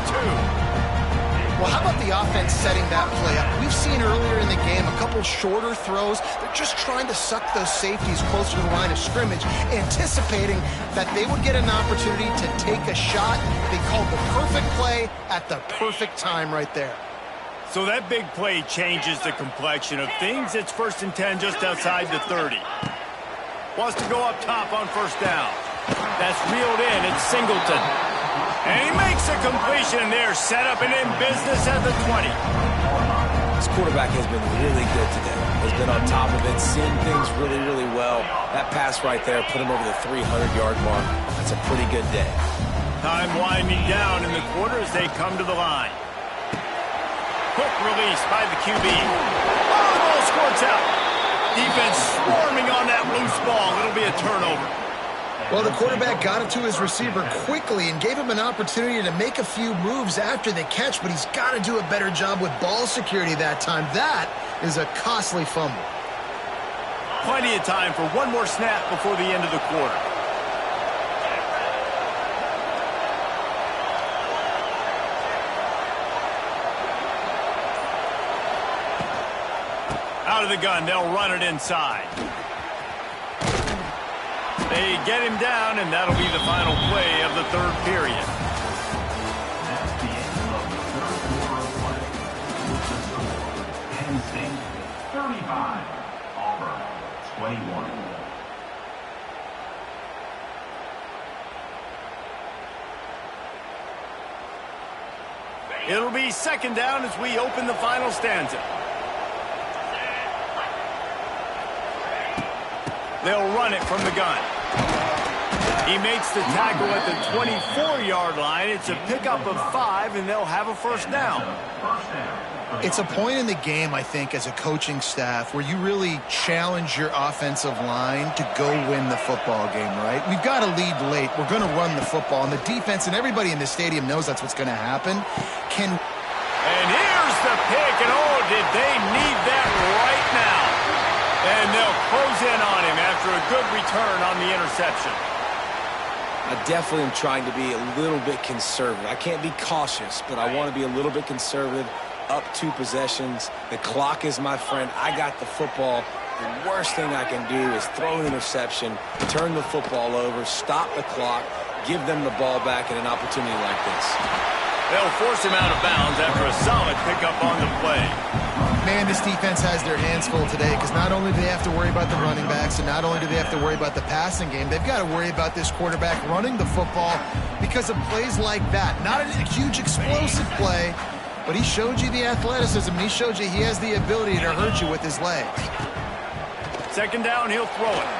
Well, how about the offense setting that play up? We've seen earlier in the game a couple shorter throws. They're just trying to suck those safeties closer to the line of scrimmage, anticipating that they would get an opportunity to take a shot. They called the perfect play at the perfect time right there. So that big play changes the complexion of things. It's 1st and 10 just outside the 30. Wants to go up top on 1st down. That's reeled in. It's Singleton. And he makes a completion there. Set up and in business at the 20. This quarterback has been really good today. Has been on top of it, seen things really, really well. That pass right there put him over the 300-yard mark. That's a pretty good day. Time winding down in the quarter as they come to the line. Quick release by the QB. Oh, the ball squirts out. Defense swarming on that loose ball. It'll be a turnover. Well, the quarterback got it to his receiver quickly and gave him an opportunity to make a few moves after the catch, but he's got to do a better job with ball security that time. That is a costly fumble. Plenty of time for one more snap before the end of the quarter. Out of the gun, they'll run it inside. They get him down, and that'll be the final play of the 3rd period. That's the end of the 3rd quarter of play. With the score, Penn State 35, Auburn 21. It'll be 2nd down as we open the final stanza. They'll run it from the gun. He makes the tackle at the 24-yard line. It's a pickup of 5, and they'll have a first down. It's a point in the game, I think, as a coaching staff where you really challenge your offensive line to go win the football game, right? We've got to lead late. We're going to run the football. And the defense and everybody in the stadium knows that's what's going to happen. And here's the pick, and oh, did they need that right now. And they'll close in on him after a good return on the interception. I definitely am trying to be a little bit conservative. I can't be cautious, but I want to be a little bit conservative. Up 2 possessions. The clock is my friend. I got the football. The worst thing I can do is throw an interception, turn the football over, stop the clock, give them the ball back in an opportunity like this. They'll force him out of bounds after a solid pickup on the play. Man, this defense has their hands full today because not only do they have to worry about the running backs and not only do they have to worry about the passing game, they've got to worry about this quarterback running the football because of plays like that. Not a huge explosive play, but he showed you the athleticism. He showed you he has the ability to hurt you with his legs. Second down, he'll throw it.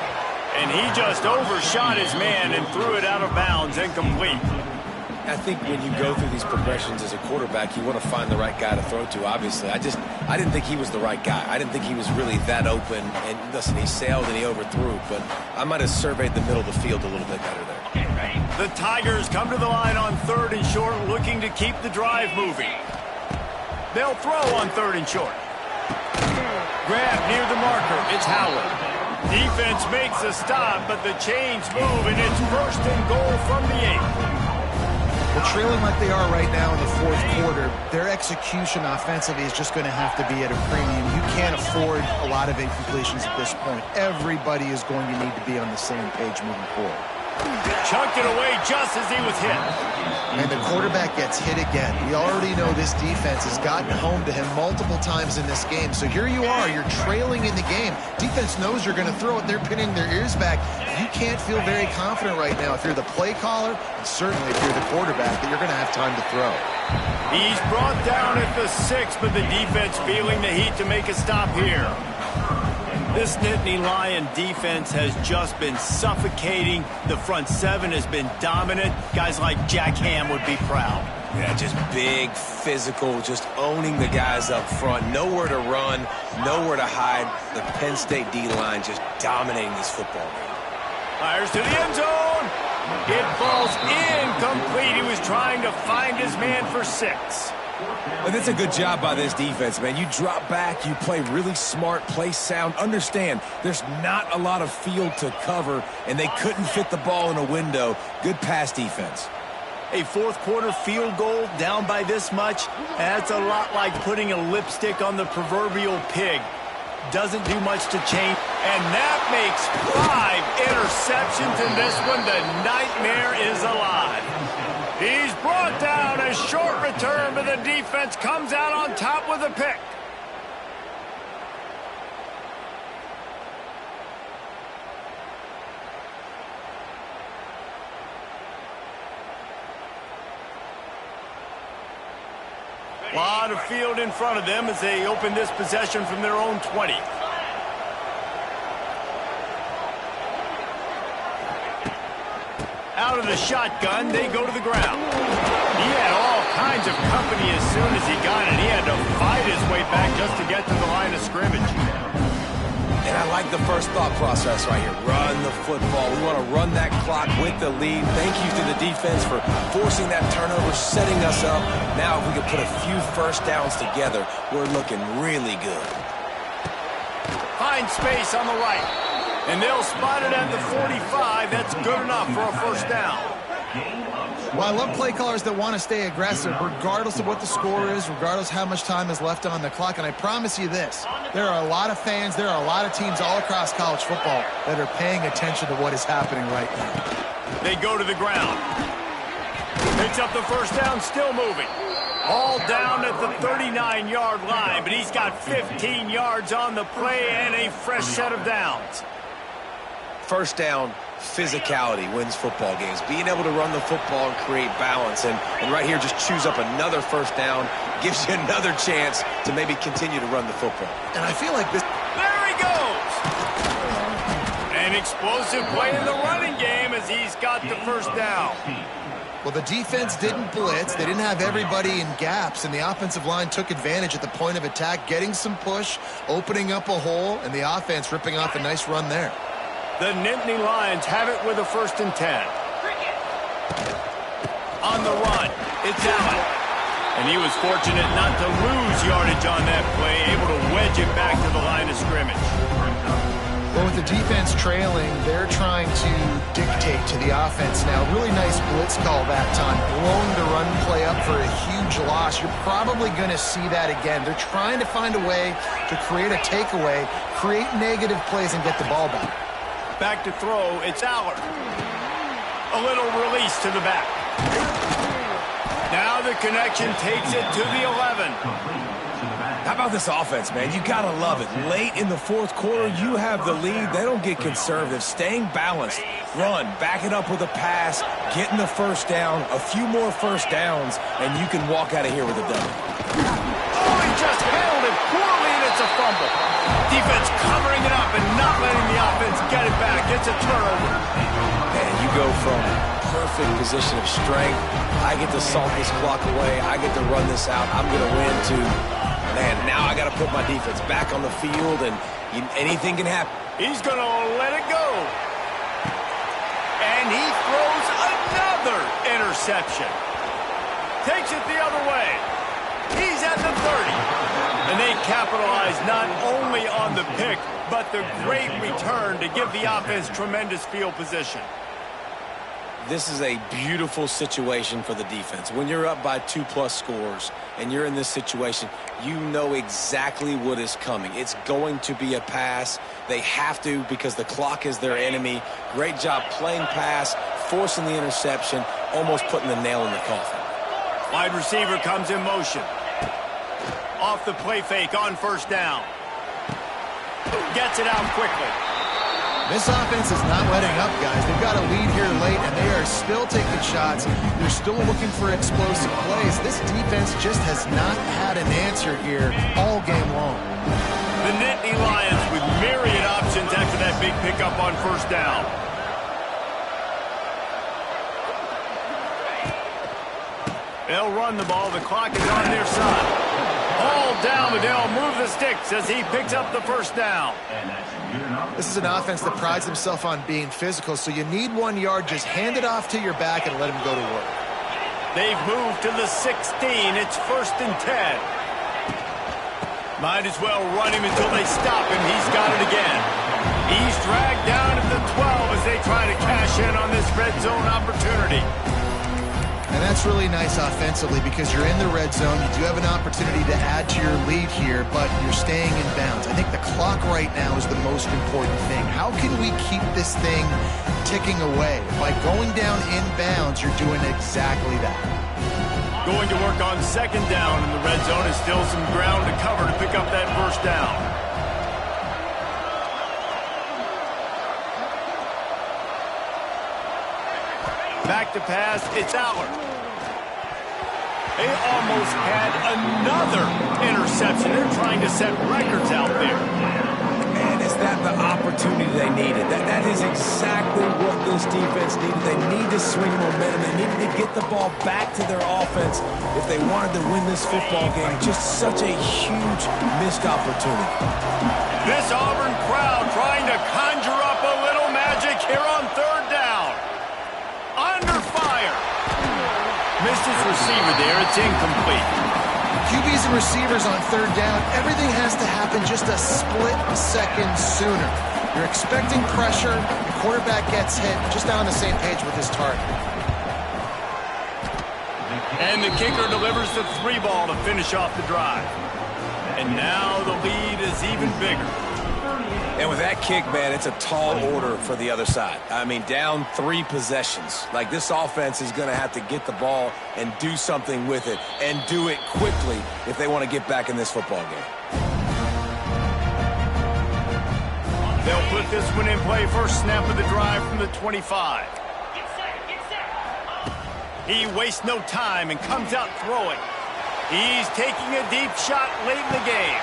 And he just overshot his man and threw it out of bounds, incomplete. I think when you go through these progressions as a quarterback, you want to find the right guy to throw to, obviously. I didn't think he was the right guy. I didn't think he was really that open. And listen, he sailed and he overthrew, but I might have surveyed the middle of the field a little bit better there. The Tigers come to the line on 3rd and short, looking to keep the drive moving. They'll throw on 3rd and short. Grab near the marker. It's Howard. Defense makes a stop, but the chains move, and it's 1st and goal from the 8. Well, trailing like they are right now in the 4th quarter, their execution offensively is just going to have to be at a premium. You can't afford a lot of incompletions at this point. Everybody is going to need to be on the same page moving forward. Chunked it away just as he was hit. And the quarterback gets hit again. We already know this defense has gotten home to him multiple times in this game. So here you are, you're trailing in the game. Defense knows you're going to throw it. They're pinning their ears back. You can't feel very confident right now if you're the play caller, and certainly if you're the quarterback, that you're going to have time to throw. He's brought down at the 6, but the defense feeling the heat to make a stop here. This Nittany Lion defense has just been suffocating. The front 7 has been dominant. Guys like Jack Ham would be proud. Yeah, just big, physical, just owning the guys up front. Nowhere to run, nowhere to hide. The Penn State D-line just dominating this football game. Fires to the end zone. It falls incomplete. He was trying to find his man for 6. But it's a good job by this defense, man. You drop back, you play really smart, play sound. Understand, there's not a lot of field to cover, and they couldn't fit the ball in a window. Good pass defense. A 4th quarter field goal down by this much, that's a lot like putting a lipstick on the proverbial pig. Doesn't do much to change. And that makes 5 interceptions in this one. The nightmare is alive. He's brought down. A short return, but the defense comes out on top with a pick. A lot of field in front of them as they open this possession from their own 20. Out of the shotgun, they go to the ground. He had all kinds of company as soon as he got it. He had to fight his way back just to get to the line of scrimmage. And I like the first thought process right here. Run the football. We want to run that clock with the lead. Thank you to the defense for forcing that turnover, setting us up. Now if we can put a few first downs together, we're looking really good. Find space on the right. And they'll spot it at the 45. That's good enough for a first down. Well, I love play callers that want to stay aggressive, regardless of what the score is, regardless how much time is left on the clock. And I promise you this, there are a lot of fans, there are a lot of teams all across college football that are paying attention to what is happening right now. They go to the ground. Picks up the first down, still moving. All down at the 39-yard line, but he's got 15 yards on the play and a fresh set of downs. First down, physicality wins football games. Being able to run the football and create balance. And right here, just choose up another first down. Gives you another chance to maybe continue to run the football. And I feel like this... There he goes! And An explosive play in the running game as he's got the first down. Well, the defense didn't blitz. They didn't have everybody in gaps, and the offensive line took advantage at the point of attack, getting some push, opening up a hole, and the offense ripping off a nice run there. The Nittany Lions have it with a 1st and 10. On the run, it's Allen. And he was fortunate not to lose yardage on that play, able to wedge it back to the line of scrimmage. Well, with the defense trailing, they're trying to dictate to the offense now. Really nice blitz call that time, blowing the run play up for a huge loss. You're probably going to see that again. They're trying to find a way to create a takeaway, create negative plays, and get the ball back. Back to throw, it's Allard. A little release to the back. Now the connection takes it to the 11. How about this offense, man? You got to love it. Late in the 4th quarter, you have the lead. They don't get conservative. Staying balanced. Run, back it up with a pass, getting the first down, a few more first downs, and you can walk out of here with a dub. Oh, he just handled it poorly, and it's a fumble. Defense covering it up and not letting the offense get it back. It's a turnover. And you go from perfect position of strength. I get to salt this clock away. I get to run this out. I'm going to win to, man, now I got to put my defense back on the field, and anything can happen. He's going to let it go. And he throws another interception. Takes it the other way. He's at the 30. And they capitalize not only on the pick, but the great return to give the offense tremendous field position. This is a beautiful situation for the defense. When you're up by 2+ scores and you're in this situation, you know exactly what is coming. It's going to be a pass. They have to because the clock is their enemy. Great job playing pass, forcing the interception, almost putting the nail in the coffin. Wide receiver comes in motion. Off the play fake on first down. Gets it out quickly. This offense is not letting up, guys. They've got a lead here late, and they are still taking shots. They're still looking for explosive plays. This defense just has not had an answer here all game long. The Nittany Lions with myriad options after that big pickup on first down. They'll run the ball. The clock is on their side. All down, but they'll move the sticks as he picks up the first down. This is an offense that prides themselves on being physical, so you need 1 yard. Just hand it off to your back and let him go to work. They've moved to the 16. It's 1st and 10. Might as well run him until they stop him. He's got it again. He's dragged down at the 12 as they try to cash in on this red zone opportunity. And that's really nice offensively because you're in the red zone. You do have an opportunity to add to your lead here, but you're staying in bounds. I think the clock right now is the most important thing. How can we keep this thing ticking away? By going down in bounds, you're doing exactly that. Going to work on second down in the red zone is still some ground to cover to pick up that first down. Back to pass, it's Allard. They almost had another interception. They're trying to set records out there. And is that the opportunity they needed? That is exactly what this defense needed. They need to swing momentum. They needed to get the ball back to their offense if they wanted to win this football game. Just such a huge missed opportunity. This Auburn crowd trying to conjure up a little magic here on third down. Under fire. Missed his receiver there. It's incomplete. QBs and receivers on third down, everything has to happen just a split second sooner. You're expecting pressure, the quarterback gets hit, just not on the same page with his target. And the kicker delivers the 3 ball to finish off the drive. And now the lead is even bigger. And with that kick, man, it's a tall order for the other side. I mean, down 3 possessions. Like, this offense is going to have to get the ball and do something with it, and do it quickly if they want to get back in this football game. They'll put this one in play. First snap of the drive from the 25. Get set. He wastes no time and comes out throwing. He's taking a deep shot late in the game.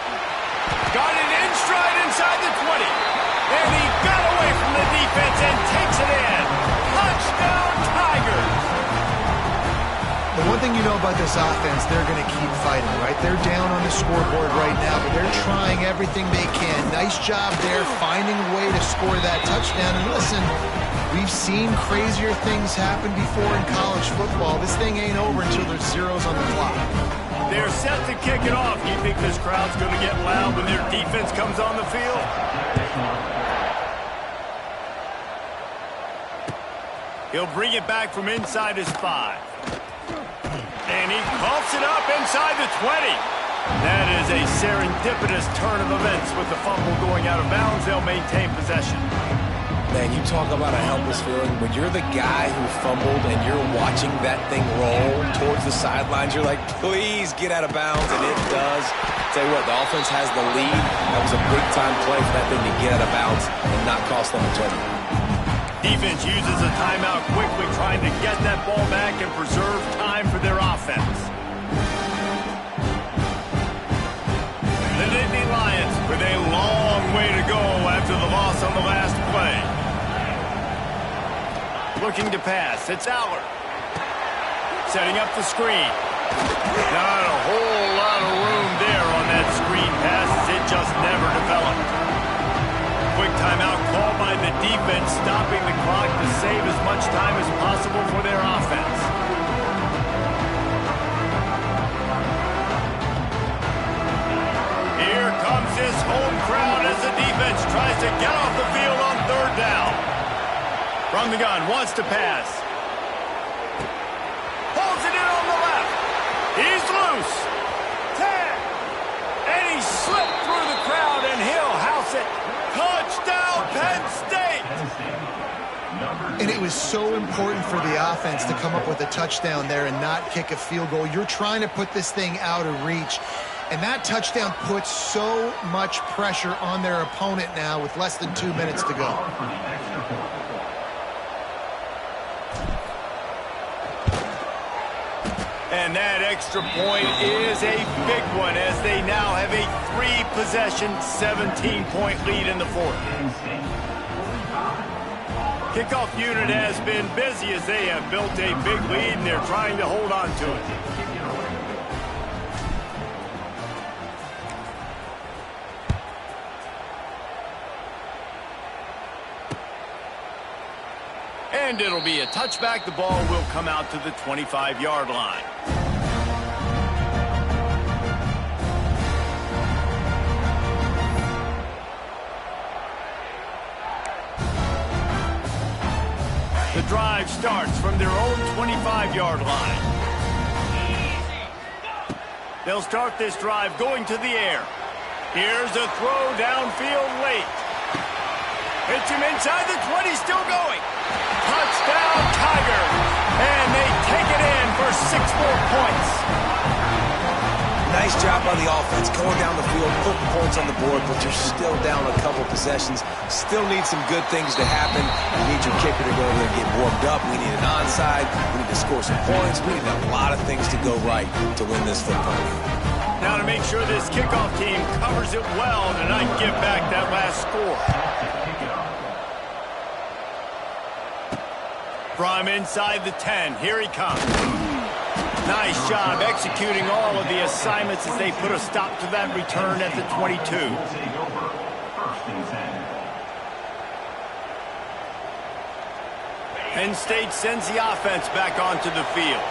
Got it in stride inside the 20. And he got away from the defense. defense and takes it in. Touchdown, Tigers! The one thing you know about this offense, they're going to keep fighting, right? They're down on the scoreboard right now, but they're trying everything they can. Nice job there, finding a way to score that touchdown. And listen, we've seen crazier things happen before in college football. This thing ain't over until there's zeros on the clock. They're set to kick it off. Do you think this crowd's going to get loud when their defense comes on the field? He'll bring it back from inside his 5. And he coughs it up inside the 20. That is a serendipitous turn of events. With the fumble going out of bounds, they'll maintain possession. Man, you talk about a helpless feeling. When you're the guy who fumbled and you're watching that thing roll towards the sidelines, you're like, please get out of bounds, and it does. Tell you what, the offense has the lead. That was a big-time play for that thing to get out of bounds and not cost them a turnover. Defense uses a timeout quickly, trying to get that ball back and preserve time for their offense. The Nittany Lions with a long way to go after the loss on the last play. Looking to pass, it's Allard. Setting up the screen. Not a whole lot of room there on that screen pass, as it just never developed. Quick timeout called by the defense, stopping the clock to save as much time as possible for their offense. Here comes his home crowd as the defense tries to get off the field on 3rd down. From the gun, wants to pass. Holds it in on the left. He's loose. 10. And he slipped through the crowd, and he'll house it. Touchdown, Penn State! And it was so important for the offense to come up with a touchdown there and not kick a field goal. You're trying to put this thing out of reach. And that touchdown puts so much pressure on their opponent now with less than 2 minutes to go. And that extra point is a big one, as they now have a 3-possession, 17-point lead in the 4th. Kickoff unit has been busy as they have built a big lead, and they're trying to hold on to it. And it'll be a touchback. The ball will come out to the 25-yard line. The drive starts from their own 25-yard line. They'll start this drive going to the air. Here's a throw downfield late. Hits him inside the 20, still going. Touchdown, Tigers. And they take it in for 6 more points. Nice job by the offense, going down the field, putting points on the board, but you're still down a couple possessions. Still need some good things to happen. You need your kicker to go over there and get warmed up. We need an onside. We need to score some points. We need a lot of things to go right to win this football game. Now to make sure this kickoff team covers it well and not give back that last score. From inside the 10, here he comes. Nice job executing all of the assignments as they put a stop to that return at the 22. Penn State sends the offense back onto the field.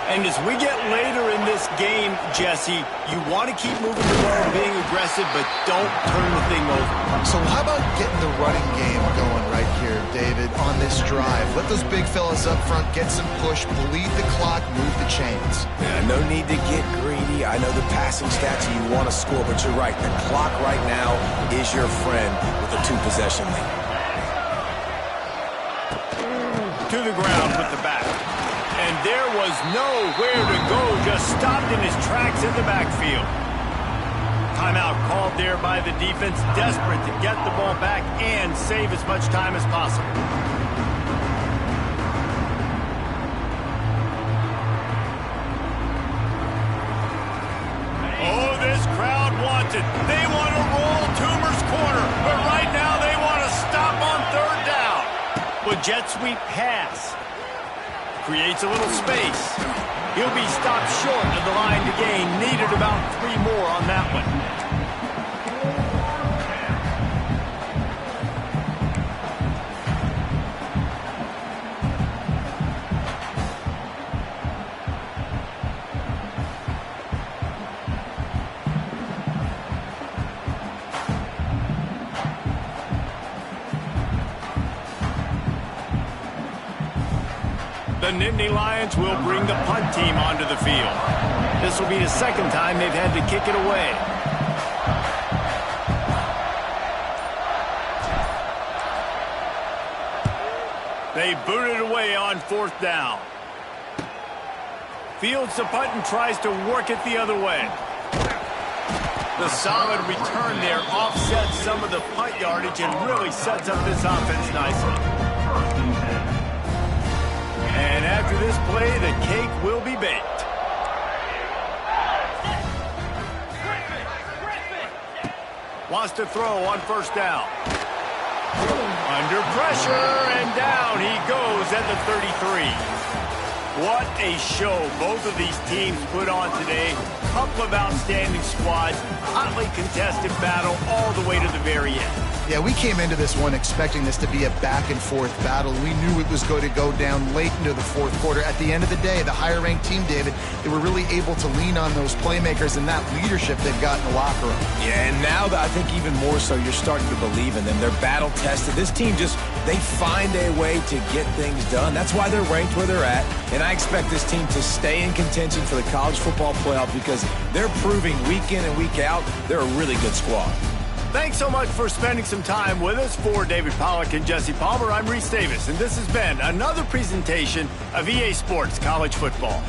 And as we get later in this game, Jesse, you want to keep moving the ball, being aggressive, but don't turn the thing over. So how about getting the running game going right here, David, on this drive? Let those big fellas up front get some push, bleed the clock, move the chains. Yeah, no need to get greedy. I know the passing stats you want to score, but you're right. The clock right now is your friend with a 2-possession lead. To the ground with the back. And there was nowhere to go, just stopped in his tracks in the backfield. Timeout called there by the defense, desperate to get the ball back and save as much time as possible. Oh, this crowd wants it. They want to roll Toomer's corner, but right now they want to stop on 3rd down. jet sweep pass. Creates a little space. He'll be stopped short of the line to gain. Needed about 3 more on that one. The Nittany Lions will bring the punt team onto the field. This will be the second time they've had to kick it away. They boot it away on 4th down. Fields the punt and tries to work it the other way. The solid return there offsets some of the punt yardage and really sets up this offense nicely. And after this play, the cake will be baked. Wants to throw on 1st down. Under pressure, and down he goes at the 33. What a show both of these teams put on today. Couple of outstanding squads, hotly contested battle all the way to the very end. Yeah, we came into this one expecting this to be a back-and-forth battle. We knew it was going to go down late into the 4th quarter. At the end of the day, the higher-ranked team, David, they were really able to lean on those playmakers and that leadership they've got in the locker room. Yeah, and now I think even more so, you're starting to believe in them. They're battle-tested. This team they find a way to get things done. That's why they're ranked where they're at. And I expect this team to stay in contention for the college football playoff because they're proving week in and week out they're a really good squad. Thanks so much for spending some time with us. For David Pollack and Jesse Palmer, I'm Reese Davis, and this has been another presentation of EA Sports College Football.